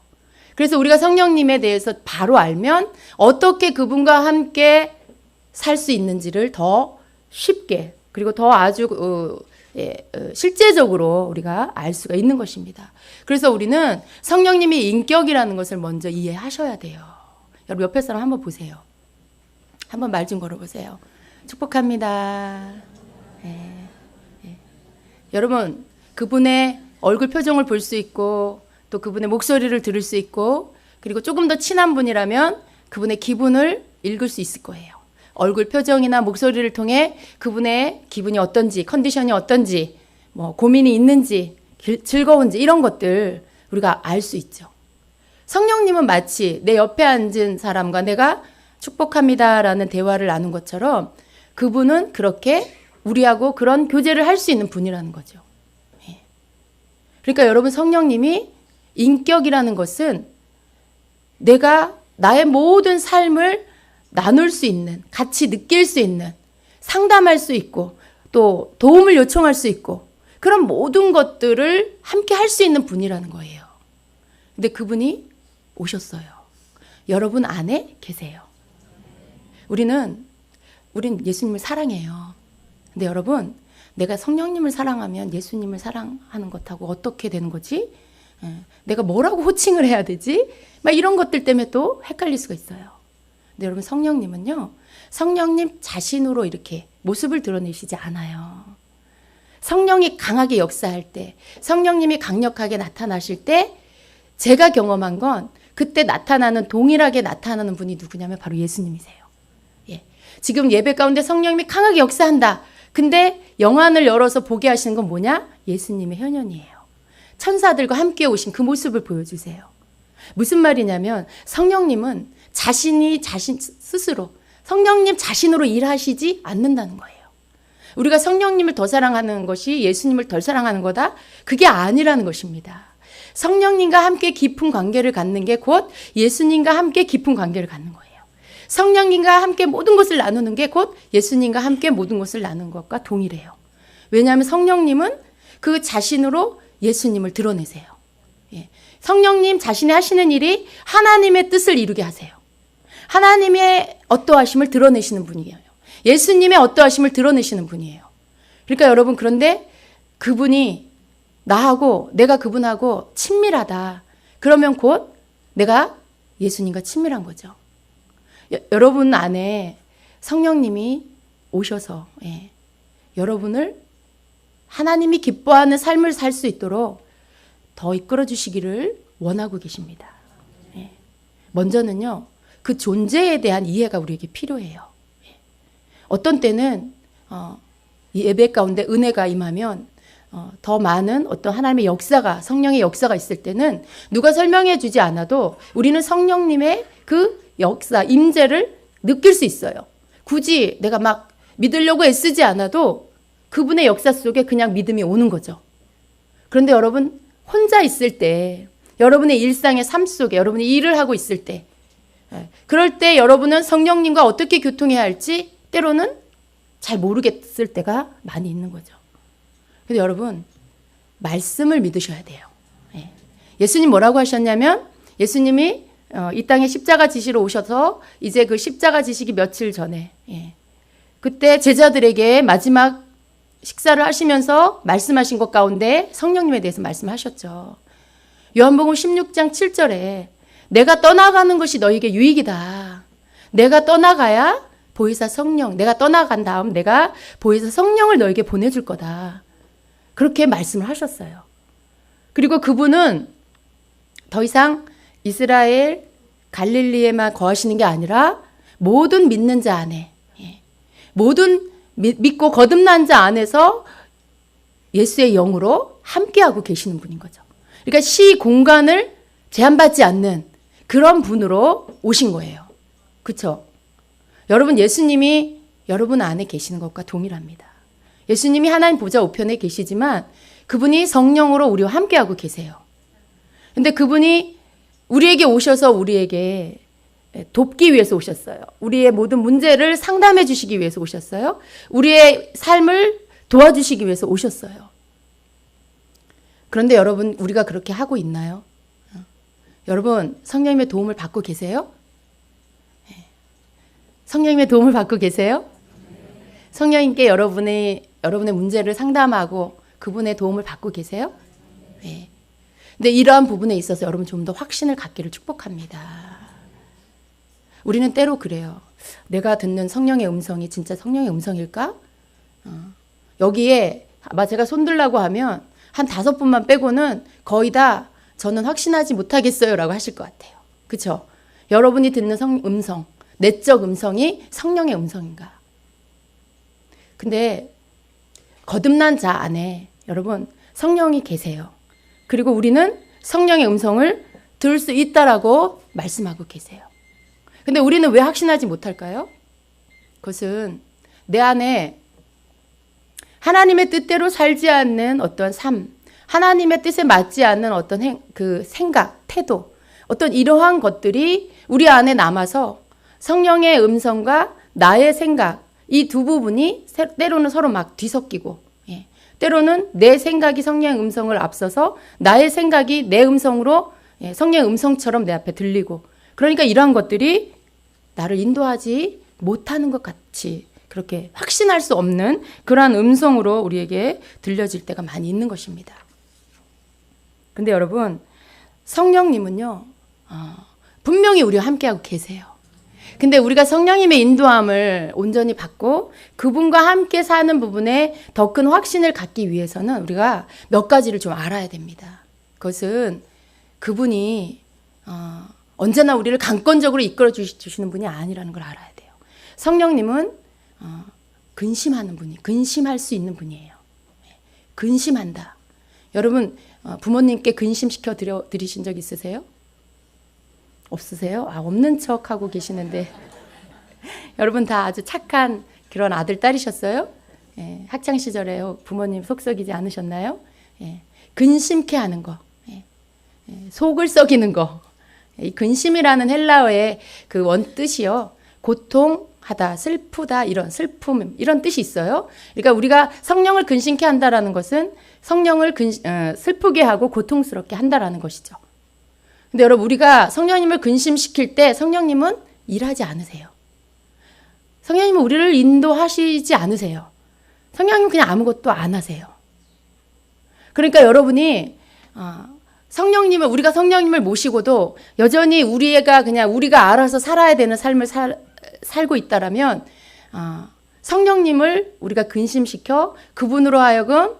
그래서 우리가 성령님에 대해서 바로 알면 어떻게 그분과 함께 살 수 있는지를 더 쉽게 그리고 더 아주 실제적으로 우리가 알 수가 있는 것입니다. 그래서 우리는 성령님이 인격이라는 것을 먼저 이해하셔야 돼요. 여러분 옆에 사람 한번 보세요. 한번 말 좀 걸어보세요. 축복합니다. 여러분 그분의 얼굴 표정을 볼 수 있고 또 그분의 목소리를 들을 수 있고 그리고 조금 더 친한 분이라면 그분의 기분을 읽을 수 있을 거예요. 얼굴 표정이나 목소리를 통해 그분의 기분이 어떤지, 컨디션이 어떤지, 고민이 있는지, 즐거운지 이런 것들 우리가 알 수 있죠. 성령님은 마치 내 옆에 앉은 사람과 내가 축복합니다라는 대화를 나눈 것처럼 그분은 그렇게 우리하고 그런 교제를 할 수 있는 분이라는 거죠. 그러니까 여러분 성령님이 인격이라는 것은 내가 나의 모든 삶을 나눌 수 있는, 같이 느낄 수 있는, 상담할 수 있고 또 도움을 요청할 수 있고 그런 모든 것들을 함께 할 수 있는 분이라는 거예요. 근데 그분이 오셨어요. 여러분 안에 계세요. 우린 예수님을 사랑해요. 근데 여러분 내가 성령님을 사랑하면 예수님을 사랑하는 것하고 어떻게 되는 거지? 내가 뭐라고 호칭을 해야 되지? 막 이런 것들 때문에 또 헷갈릴 수가 있어요. 근데 여러분 성령님은요. 성령님 자신으로 이렇게 모습을 드러내시지 않아요. 성령이 강하게 역사할 때 성령님이 강력하게 나타나실 때 제가 경험한 건 그때 나타나는 동일하게 나타나는 분이 누구냐면 바로 예수님이세요. 지금 예배 가운데 성령님이 강하게 역사한다. 근데 영안을 열어서 보게 하시는 건 뭐냐? 예수님의 현현이에요. 천사들과 함께 오신 그 모습을 보여주세요. 무슨 말이냐면 성령님은 자신 스스로 성령님 자신으로 일하시지 않는다는 거예요. 우리가 성령님을 더 사랑하는 것이 예수님을 덜 사랑하는 거다? 그게 아니라는 것입니다. 성령님과 함께 깊은 관계를 갖는 게 곧 예수님과 함께 깊은 관계를 갖는 거예요. 성령님과 함께 모든 것을 나누는 게 곧 예수님과 함께 모든 것을 나누는 것과 동일해요. 왜냐하면 성령님은 그 자신으로 예수님을 드러내세요. 성령님 자신이 하시는 일이 하나님의 뜻을 이루게 하세요. 하나님의 어떠하심을 드러내시는 분이에요. 예수님의 어떠하심을 드러내시는 분이에요. 그러니까 여러분 그런데 그분이 나하고 내가 그분하고 친밀하다. 그러면 곧 내가 예수님과 친밀한 거죠. 여러분 안에 성령님이 오셔서 여러분을 하나님이 기뻐하는 삶을 살 수 있도록 더 이끌어 주시기를 원하고 계십니다. 먼저는요. 그 존재에 대한 이해가 우리에게 필요해요. 어떤 때는 예배 가운데 은혜가 임하면 더 많은 어떤 하나님의 역사가 성령의 역사가 있을 때는 누가 설명해 주지 않아도 우리는 성령님의 그 역사, 임재를 느낄 수 있어요. 굳이 내가 막 믿으려고 애쓰지 않아도 그분의 역사 속에 그냥 믿음이 오는 거죠. 그런데 여러분 혼자 있을 때 여러분의 일상의 삶 속에 여러분이 일을 하고 있을 때 그럴 때 여러분은 성령님과 어떻게 교통해야 할지 때로는 잘 모르겠을 때가 많이 있는 거죠. 근데 여러분 말씀을 믿으셔야 돼요. 예수님 뭐라고 하셨냐면 예수님이 이 땅에 십자가 지시러 오셔서 이제 그 십자가 지시기 며칠 전에 그때 제자들에게 마지막 식사를 하시면서 말씀하신 것 가운데 성령님에 대해서 말씀하셨죠. 요한복음 16장 7절에 내가 떠나가는 것이 너에게 유익이다. 내가 떠나가야 보혜사 성령, 내가 떠나간 다음 내가 보혜사 성령을 너에게 보내줄 거다. 그렇게 말씀을 하셨어요. 그리고 그분은 더 이상 이스라엘 갈릴리에만 거하시는 게 아니라 모든 믿는 자 안에, 모든 믿고 거듭난 자 안에서 예수의 영으로 함께하고 계시는 분인 거죠. 그러니까 시 공간을 제한받지 않는 그런 분으로 오신 거예요. 그렇죠? 여러분, 예수님이 여러분 안에 계시는 것과 동일합니다. 예수님이 하나님 보좌 우편에 계시지만 그분이 성령으로 우리와 함께하고 계세요. 근데 그분이 우리에게 오셔서 우리에게 돕기 위해서 오셨어요. 우리의 모든 문제를 상담해 주시기 위해서 오셨어요. 우리의 삶을 도와주시기 위해서 오셨어요. 그런데 여러분, 우리가 그렇게 하고 있나요? 여러분, 성령님의 도움을 받고 계세요? 성령님의 도움을 받고 계세요? 성령님께 여러분의 문제를 상담하고 그분의 도움을 받고 계세요? 네. 근데 이러한 부분에 있어서 여러분 좀 더 확신을 갖기를 축복합니다. 우리는 때로 그래요. 내가 듣는 성령의 음성이 진짜 성령의 음성일까? 여기에 제가 손들라고 하면 한 5분만 빼고는 거의 다 저는 확신하지 못하겠어요 라고 하실 것 같아요. 그렇죠? 여러분이 듣는 음성, 내적 음성이 성령의 음성인가? 근데 거듭난 자 안에 여러분 성령이 계세요. 그리고 우리는 성령의 음성을 들을 수 있다라고 말씀하고 계세요. 근데 우리는 왜 확신하지 못할까요? 그것은 내 안에 하나님의 뜻대로 살지 않는 어떤 삶, 하나님의 뜻에 맞지 않는 어떤 그 생각, 태도, 어떤 이러한 것들이 우리 안에 남아서 성령의 음성과 나의 생각, 이 두 부분이 때로는 서로 막 뒤섞이고, 때로는 내 생각이 성령의 음성을 앞서서 나의 생각이 내 음성으로 성령의 음성처럼 내 앞에 들리고, 그러니까 이러한 것들이 나를 인도하지 못하는 것 같이 그렇게 확신할 수 없는 그러한 음성으로 우리에게 들려질 때가 많이 있는 것입니다. 근데 여러분, 성령님은요, 분명히 우리와 함께하고 계세요. 근데 우리가 성령님의 인도함을 온전히 받고 그분과 함께 사는 부분에 더 큰 확신을 갖기 위해서는 우리가 몇 가지를 좀 알아야 됩니다. 그것은 그분이 언제나 우리를 강권적으로 이끌어 주시는 분이 아니라는 걸 알아야 돼요. 성령님은 근심하는 분이, 근심할 수 있는 분이에요. 근심한다. 여러분, 부모님께 근심시켜 드리신 적 있으세요? 없으세요? 없는 척 하고 계시는데 여러분 다 아주 착한 그런 아들, 딸이셨어요? 학창 시절에 부모님 속 썩이지 않으셨나요? 근심케 하는 거, 속을 썩이는 거. 이 근심이라는 헬라어의 그 원뜻이요, 고통하다, 슬프다, 이런 슬픔, 이런 뜻이 있어요. 그러니까 우리가 성령을 근심케 한다라는 것은 성령을 슬프게 하고 고통스럽게 한다라는 것이죠. 근데 여러분, 우리가 성령님을 근심시킬 때 성령님은 일하지 않으세요. 성령님은 우리를 인도하시지 않으세요. 성령님은 그냥 아무것도 안 하세요. 그러니까 여러분이 우리가 성령님을 모시고도 여전히 우리가 알아서 살아야 되는 삶을 살고 있다라면 성령님을 우리가 근심시켜 그분으로 하여금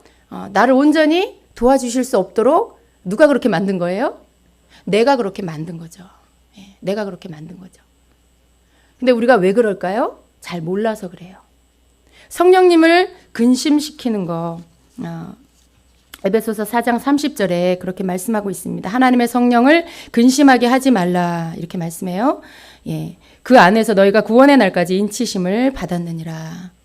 나를 온전히 도와주실 수 없도록 누가 그렇게 만든 거예요? 내가 그렇게 만든 거죠. 내가 그렇게 만든 거죠. 근데 우리가 왜 그럴까요? 잘 몰라서 그래요. 성령님을 근심시키는 거, 에베소서 4장 30절에 그렇게 말씀하고 있습니다. 하나님의 성령을 근심하게 하지 말라, 이렇게 말씀해요. 그 안에서 너희가 구원의 날까지 인치심을 받았느니라.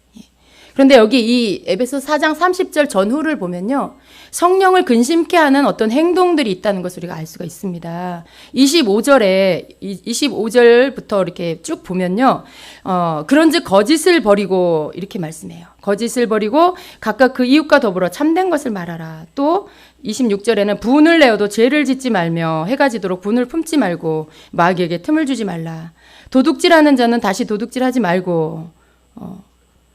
그런데 여기 이 에베소 4장 30절 전후를 보면요, 성령을 근심케 하는 어떤 행동들이 있다는 것을 우리가 알 수가 있습니다. 25절부터 이렇게 쭉 보면요, 그런즉 거짓을 버리고, 이렇게 말씀해요. 거짓을 버리고 각각 그 이웃과 더불어 참된 것을 말하라. 또 26절에는 분을 내어도 죄를 짓지 말며 해가 지도록 분을 품지 말고 마귀에게 틈을 주지 말라. 도둑질하는 자는 다시 도둑질하지 말고,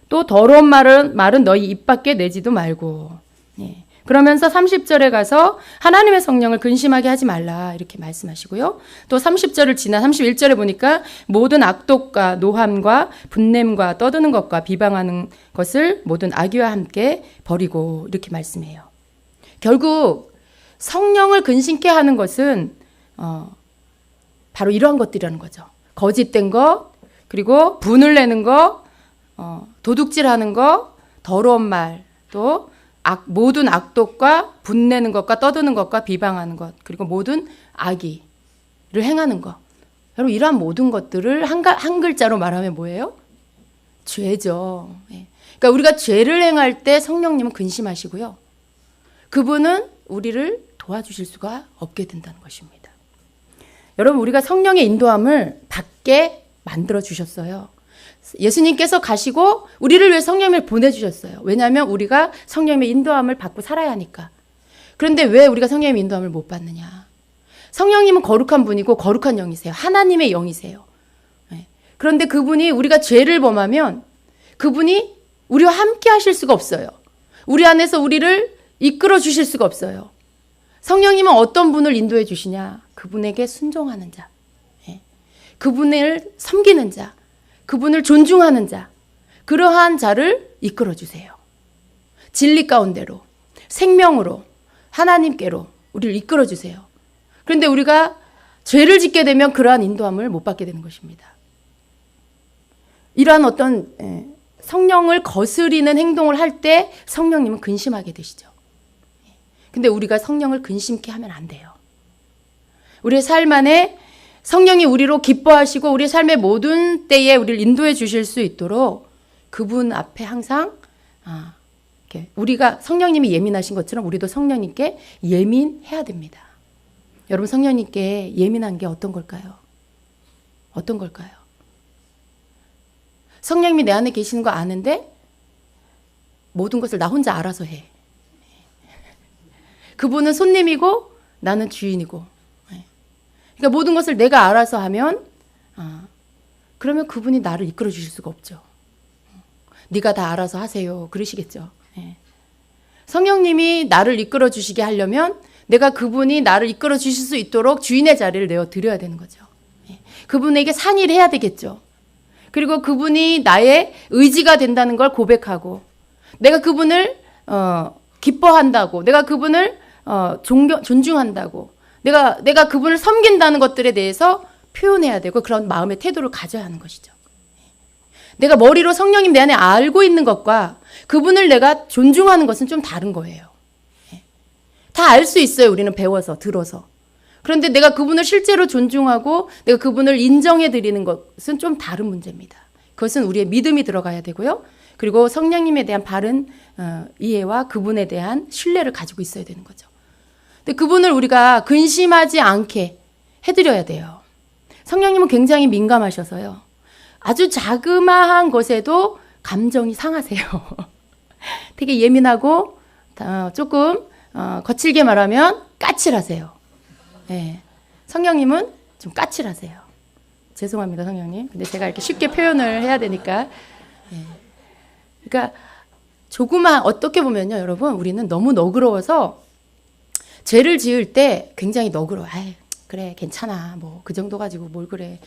또 더러운 말은 너희 입 밖에 내지도 말고. 그러면서 30절에 가서 하나님의 성령을 근심하게 하지 말라, 이렇게 말씀하시고요. 또 30절을 지나 31절에 보니까 모든 악독과 노함과 분냄과 떠드는 것과 비방하는 것을 모든 악의와 함께 버리고, 이렇게 말씀해요. 결국 성령을 근심케 하는 것은 바로 이러한 것들이라는 거죠. 거짓된 것, 그리고 분을 내는 것, 도둑질하는 것, 더러운 말, 또 모든 악독과 분내는 것과 떠드는 것과 비방하는 것, 그리고 모든 악의를 행하는 것. 여러분, 이러한 모든 것들을 한 글자로 말하면 뭐예요? 죄죠. 예. 그러니까 우리가 죄를 행할 때 성령님은 근심하시고요. 그분은 우리를 도와주실 수가 없게 된다는 것입니다. 여러분, 우리가 성령의 인도함을 받게 만들어 주셨어요. 예수님께서 가시고 우리를 위해 성령을 보내주셨어요. 왜냐하면 우리가 성령의 인도함을 받고 살아야 하니까. 그런데 왜 우리가 성령의 인도함을 못 받느냐? 성령님은 거룩한 분이고 거룩한 영이세요. 하나님의 영이세요. 그런데 그분이 우리가 죄를 범하면 그분이 우리와 함께 하실 수가 없어요. 우리 안에서 우리를 이끌어 주실 수가 없어요. 성령님은 어떤 분을 인도해 주시냐? 그분에게 순종하는 자, 그분을 섬기는 자, 그분을 존중하는 자, 그러한 자를 이끌어 주세요. 진리 가운데로, 생명으로, 하나님께로 우리를 이끌어 주세요. 그런데 우리가 죄를 짓게 되면 그러한 인도함을 못 받게 되는 것입니다. 이러한 어떤 성령을 거스리는 행동을 할 때 성령님은 근심하게 되시죠. 근데 우리가 성령을 근심케 하면 안 돼요. 우리의 삶 안에 성령이 우리로 기뻐하시고 우리 삶의 모든 때에 우리를 인도해 주실 수 있도록 그분 앞에 항상 이렇게 우리가 성령님이 예민하신 것처럼 우리도 성령님께 예민해야 됩니다. 여러분, 성령님께 예민한 게 어떤 걸까요? 어떤 걸까요? 성령님이 내 안에 계시는 거 아는데 모든 것을 나 혼자 알아서 해. 그분은 손님이고 나는 주인이고. 그러니까 모든 것을 내가 알아서 하면 그러면 그분이 나를 이끌어 주실 수가 없죠. 네가 다 알아서 하세요. 그러시겠죠. 성령님이 나를 이끌어 주시게 하려면 내가 그분이 나를 이끌어 주실 수 있도록 주인의 자리를 내어 드려야 되는 거죠. 그분에게 상의를 해야 되겠죠. 그리고 그분이 나의 의지가 된다는 걸 고백하고 내가 그분을 기뻐한다고, 내가 그분을 존중한다고, 내가 그분을 섬긴다는 것들에 대해서 표현해야 되고 그런 마음의 태도를 가져야 하는 것이죠. 내가 머리로 성령님 내 안에 알고 있는 것과 그분을 내가 존중하는 것은 좀 다른 거예요. 다 알 수 있어요. 우리는 배워서, 들어서. 그런데 내가 그분을 실제로 존중하고 내가 그분을 인정해 드리는 것은 좀 다른 문제입니다. 그것은 우리의 믿음이 들어가야 되고요. 그리고 성령님에 대한 바른 이해와 그분에 대한 신뢰를 가지고 있어야 되는 거죠. 근데 그분을 우리가 근심하지 않게 해드려야 돼요. 성령님은 굉장히 민감하셔서요. 아주 자그마한 것에도 감정이 상하세요. 되게 예민하고 조금 거칠게 말하면 까칠하세요. 네. 성령님은 좀 까칠하세요. 죄송합니다, 성령님. 근데 제가 이렇게 쉽게 표현을 해야 되니까. 네. 그러니까 어떻게 보면요, 여러분, 우리는 너무 너그러워서 죄를 지을 때 굉장히 너그러워. 아이, 그래, 괜찮아. 뭐 그 정도 가지고 뭘 그래.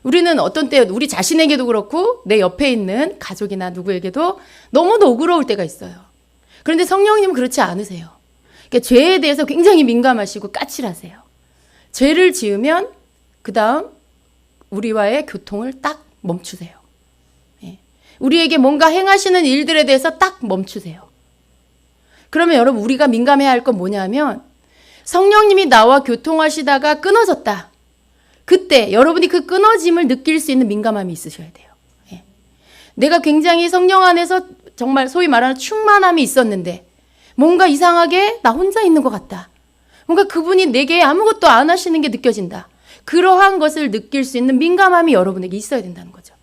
우리는 어떤 때 우리 자신에게도 그렇고 내 옆에 있는 가족이나 누구에게도 너무 너그러울 때가 있어요. 그런데 성령님은 그렇지 않으세요. 그러니까 죄에 대해서 굉장히 민감하시고 까칠하세요. 죄를 지으면 그 다음 우리와의 교통을 딱 멈추세요. 우리에게 뭔가 행하시는 일들에 대해서 딱 멈추세요. 그러면 여러분, 우리가 민감해야 할 건 뭐냐면 성령님이 나와 교통하시다가 끊어졌다. 그때 여러분이 그 끊어짐을 느낄 수 있는 민감함이 있으셔야 돼요. 내가 굉장히 성령 안에서 정말 소위 말하는 충만함이 있었는데 뭔가 이상하게 나 혼자 있는 것 같다. 뭔가 그분이 내게 아무것도 안 하시는 게 느껴진다. 그러한 것을 느낄 수 있는 민감함이 여러분에게 있어야 된다는 거죠.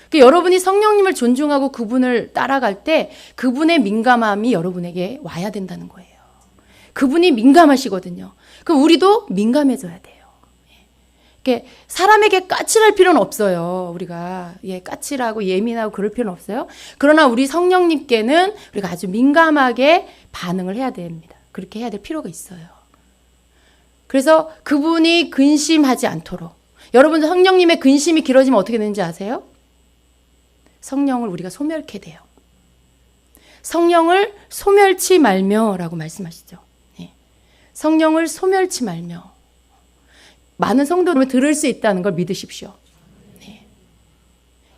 그러니까 여러분이 성령님을 존중하고 그분을 따라갈 때 그분의 민감함이 여러분에게 와야 된다는 거예요. 그분이 민감하시거든요. 그럼 우리도 민감해져야 돼요. 사람에게 까칠할 필요는 없어요. 우리가 까칠하고 예민하고 그럴 필요는 없어요. 그러나 우리 성령님께는 우리가 아주 민감하게 반응을 해야 됩니다. 그렇게 해야 될 필요가 있어요. 그래서 그분이 근심하지 않도록, 여러분 성령님의 근심이 길어지면 어떻게 되는지 아세요? 성령을 우리가 소멸케 돼요. 성령을 소멸치 말며라고 말씀하시죠. 성령을 소멸치 말며. 많은 성도들을 들을 수 있다는 걸 믿으십시오. 네.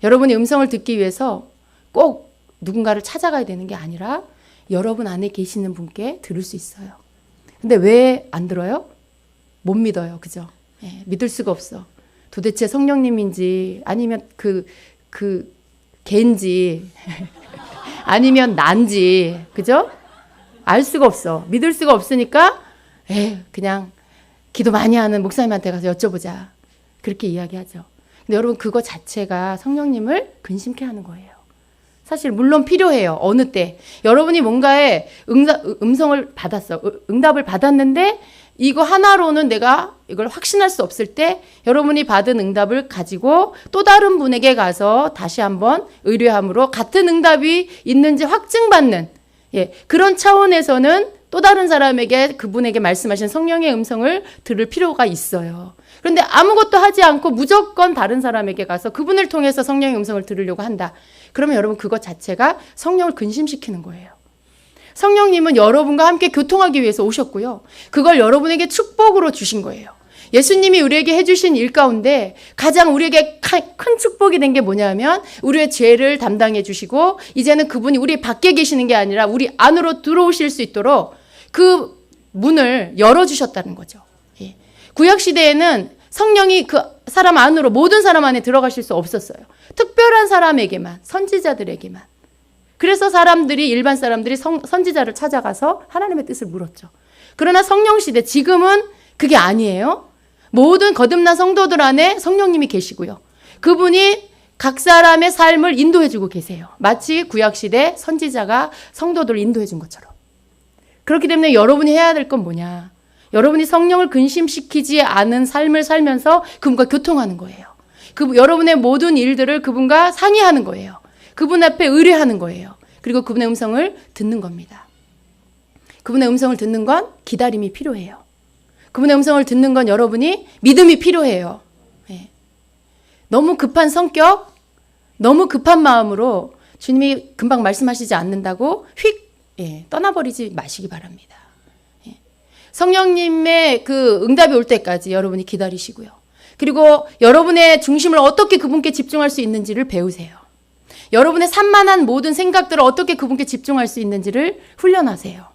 여러분이 음성을 듣기 위해서 꼭 누군가를 찾아가야 되는 게 아니라 여러분 안에 계시는 분께 들을 수 있어요. 근데 왜 안 들어요? 못 믿어요. 그죠? 네. 믿을 수가 없어. 도대체 성령님인지 아니면 그 개인지 아니면 난지, 그죠? 알 수가 없어. 믿을 수가 없으니까 그냥 기도 많이 하는 목사님한테 가서 여쭤보자. 그렇게 이야기하죠. 근데 여러분 그거 자체가 성령님을 근심케 하는 거예요. 사실 물론 필요해요. 어느 때 여러분이 뭔가에 음성을 받았어. 응답을 받았는데 이거 하나로는 내가 이걸 확신할 수 없을 때 여러분이 받은 응답을 가지고 또 다른 분에게 가서 다시 한번 의뢰함으로 같은 응답이 있는지 확증받는 그런 차원에서는 또 다른 사람에게 그분에게 말씀하신 성령의 음성을 들을 필요가 있어요. 그런데 아무것도 하지 않고 무조건 다른 사람에게 가서 그분을 통해서 성령의 음성을 들으려고 한다. 그러면 여러분 그것 자체가 성령을 근심시키는 거예요. 성령님은 여러분과 함께 교통하기 위해서 오셨고요. 그걸 여러분에게 축복으로 주신 거예요. 예수님이 우리에게 해주신 일 가운데 가장 우리에게 큰 축복이 된 게 뭐냐면 우리의 죄를 담당해 주시고 이제는 그분이 우리 밖에 계시는 게 아니라 우리 안으로 들어오실 수 있도록 그 문을 열어주셨다는 거죠. 구약시대에는 성령이 그 사람 안으로 모든 사람 안에 들어가실 수 없었어요. 특별한 사람에게만, 선지자들에게만. 그래서 일반 사람들이 선지자를 찾아가서 하나님의 뜻을 물었죠. 그러나 성령시대, 지금은 그게 아니에요. 모든 거듭난 성도들 안에 성령님이 계시고요. 그분이 각 사람의 삶을 인도해주고 계세요. 마치 구약시대 선지자가 성도들을 인도해준 것처럼. 그렇기 때문에 여러분이 해야 될 건 뭐냐. 여러분이 성령을 근심시키지 않은 삶을 살면서 그분과 교통하는 거예요. 여러분의 모든 일들을 그분과 상의하는 거예요. 그분 앞에 의뢰하는 거예요. 그리고 그분의 음성을 듣는 겁니다. 그분의 음성을 듣는 건 기다림이 필요해요. 그분의 음성을 듣는 건 여러분이 믿음이 필요해요. 너무 급한 성격, 너무 급한 마음으로 주님이 금방 말씀하시지 않는다고 휙 떠나버리지 마시기 바랍니다. 성령님의 그 응답이 올 때까지 여러분이 기다리시고요. 그리고 여러분의 중심을 어떻게 그분께 집중할 수 있는지를 배우세요. 여러분의 산만한 모든 생각들을 어떻게 그분께 집중할 수 있는지를 훈련하세요.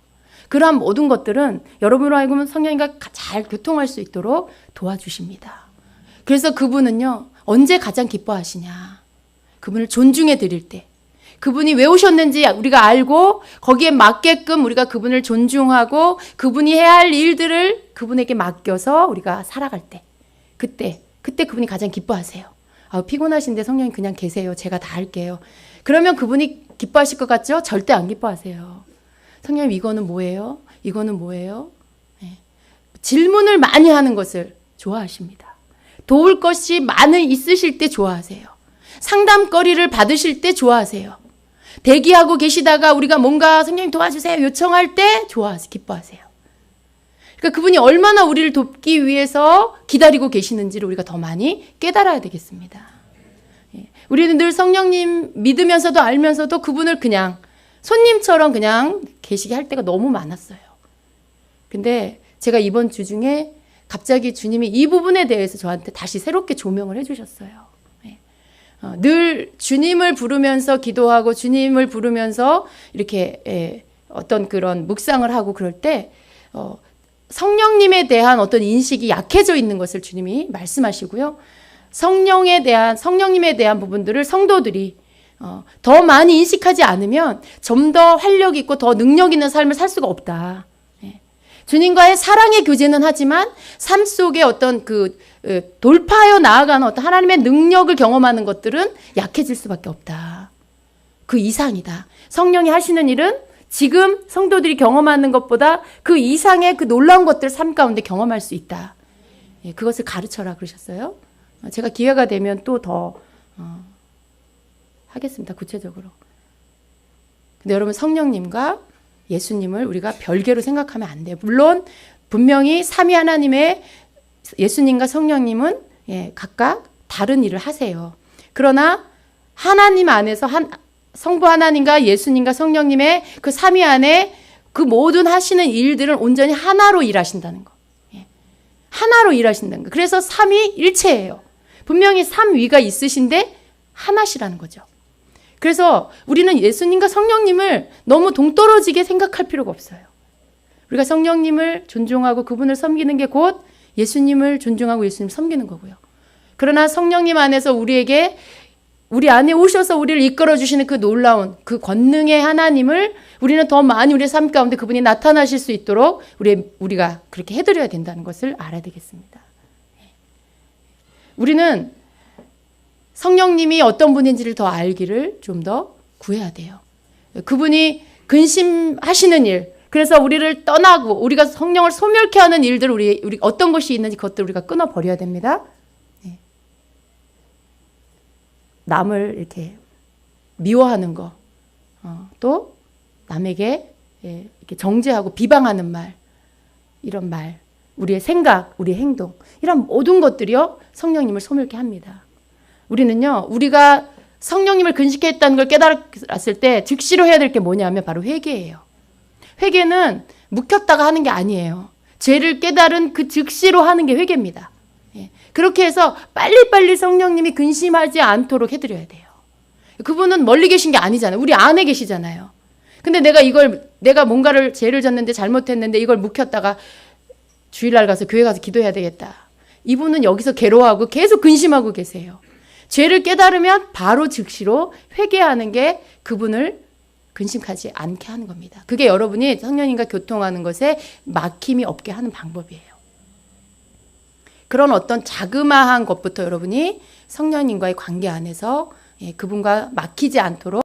그러한 모든 것들은 여러분으로 하여금 성령님과 잘 교통할 수 있도록 도와주십니다. 그래서 그분은요, 언제 가장 기뻐하시냐. 그분을 존중해 드릴 때. 그분이 왜 오셨는지 우리가 알고 거기에 맞게끔 우리가 그분을 존중하고 그분이 해야 할 일들을 그분에게 맡겨서 우리가 살아갈 때. 그때 그분이 가장 기뻐하세요. 피곤하신데 성령님 그냥 계세요. 제가 다 할게요. 그러면 그분이 기뻐하실 것 같죠? 절대 안 기뻐하세요. 성령님 이거는 뭐예요? 이거는 뭐예요? 질문을 많이 하는 것을 좋아하십니다. 도울 것이 많이 있으실 때 좋아하세요. 상담거리를 받으실 때 좋아하세요. 대기하고 계시다가 우리가 뭔가 성령님 도와주세요 요청할 때 기뻐하세요. 그러니까 그분이 얼마나 우리를 돕기 위해서 기다리고 계시는지를 우리가 더 많이 깨달아야 되겠습니다. 우리는 늘 성령님 믿으면서도 알면서도 그분을 그냥 손님처럼 그냥 계시게 할 때가 너무 많았어요. 근데 제가 이번 주 중에 갑자기 주님이 이 부분에 대해서 저한테 다시 새롭게 조명을 해주셨어요. 늘 주님을 부르면서 기도하고 주님을 부르면서 이렇게 어떤 그런 묵상을 하고 그럴 때 성령님에 대한 어떤 인식이 약해져 있는 것을 주님이 말씀하시고요. 성령님에 대한 부분들을 성도들이 더 많이 인식하지 않으면 좀 더 활력 있고 더 능력 있는 삶을 살 수가 없다. 주님과의 사랑의 교제는 하지만 삶 속에 어떤 돌파하여 나아가는 어떤 하나님의 능력을 경험하는 것들은 약해질 수밖에 없다. 그 이상이다. 성령이 하시는 일은 지금 성도들이 경험하는 것보다 그 이상의 그 놀라운 것들 삶 가운데 경험할 수 있다. 그것을 가르쳐라 그러셨어요. 제가 기회가 되면 또 더 하겠습니다. 구체적으로. 근데 여러분 성령님과 예수님을 우리가 별개로 생각하면 안 돼요. 물론 분명히 삼위 하나님의 예수님과 성령님은 각각 다른 일을 하세요. 그러나 하나님 안에서 성부 하나님과 예수님과 성령님의 그 삼위 안에 그 모든 하시는 일들은 온전히 하나로 일하신다는 거. 하나로 일하신다는 거예요. 그래서 삼위일체예요. 분명히 삼위가 있으신데 하나시라는 거죠. 그래서 우리는 예수님과 성령님을 너무 동떨어지게 생각할 필요가 없어요. 우리가 성령님을 존중하고 그분을 섬기는 게 곧 예수님을 존중하고 예수님 섬기는 거고요. 그러나 성령님 안에서 우리에게 우리 안에 오셔서 우리를 이끌어 주시는 그 놀라운 그 권능의 하나님을 우리는 더 많이 우리의 삶 가운데 그분이 나타나실 수 있도록 우리가 그렇게 해드려야 된다는 것을 알아야 되겠습니다. 우리는 성령님이 어떤 분인지를 더 알기를 좀 더 구해야 돼요. 그분이 근심하시는 일, 그래서 우리를 떠나고 우리가 성령을 소멸케 하는 일들 우리 어떤 것이 있는지 그것들 우리가 끊어버려야 됩니다. 남을 이렇게 미워하는 거, 또 남에게 이렇게 정죄하고 비방하는 말, 이런 말, 우리의 생각, 우리의 행동, 이런 모든 것들이요 성령님을 소멸케 합니다. 우리는요, 우리가 성령님을 근심했다는 걸 깨달았을 때 즉시로 해야 될 게 뭐냐면 바로 회개예요. 회개는 묵혔다가 하는 게 아니에요. 죄를 깨달은 그 즉시로 하는 게 회개입니다. 그렇게 해서 빨리빨리 성령님이 근심하지 않도록 해드려야 돼요. 그분은 멀리 계신 게 아니잖아요. 우리 안에 계시잖아요. 근데 내가 뭔가를 죄를 졌는데 잘못했는데 이걸 묵혔다가 주일날 가서 교회 가서 기도해야 되겠다. 이분은 여기서 괴로워하고 계속 근심하고 계세요. 죄를 깨달으면 바로 즉시로 회개하는 게 그분을 근심하지 않게 하는 겁니다. 그게 여러분이 성령님과 교통하는 것에 막힘이 없게 하는 방법이에요. 그런 어떤 자그마한 것부터 여러분이 성령님과의 관계 안에서 그분과 막히지 않도록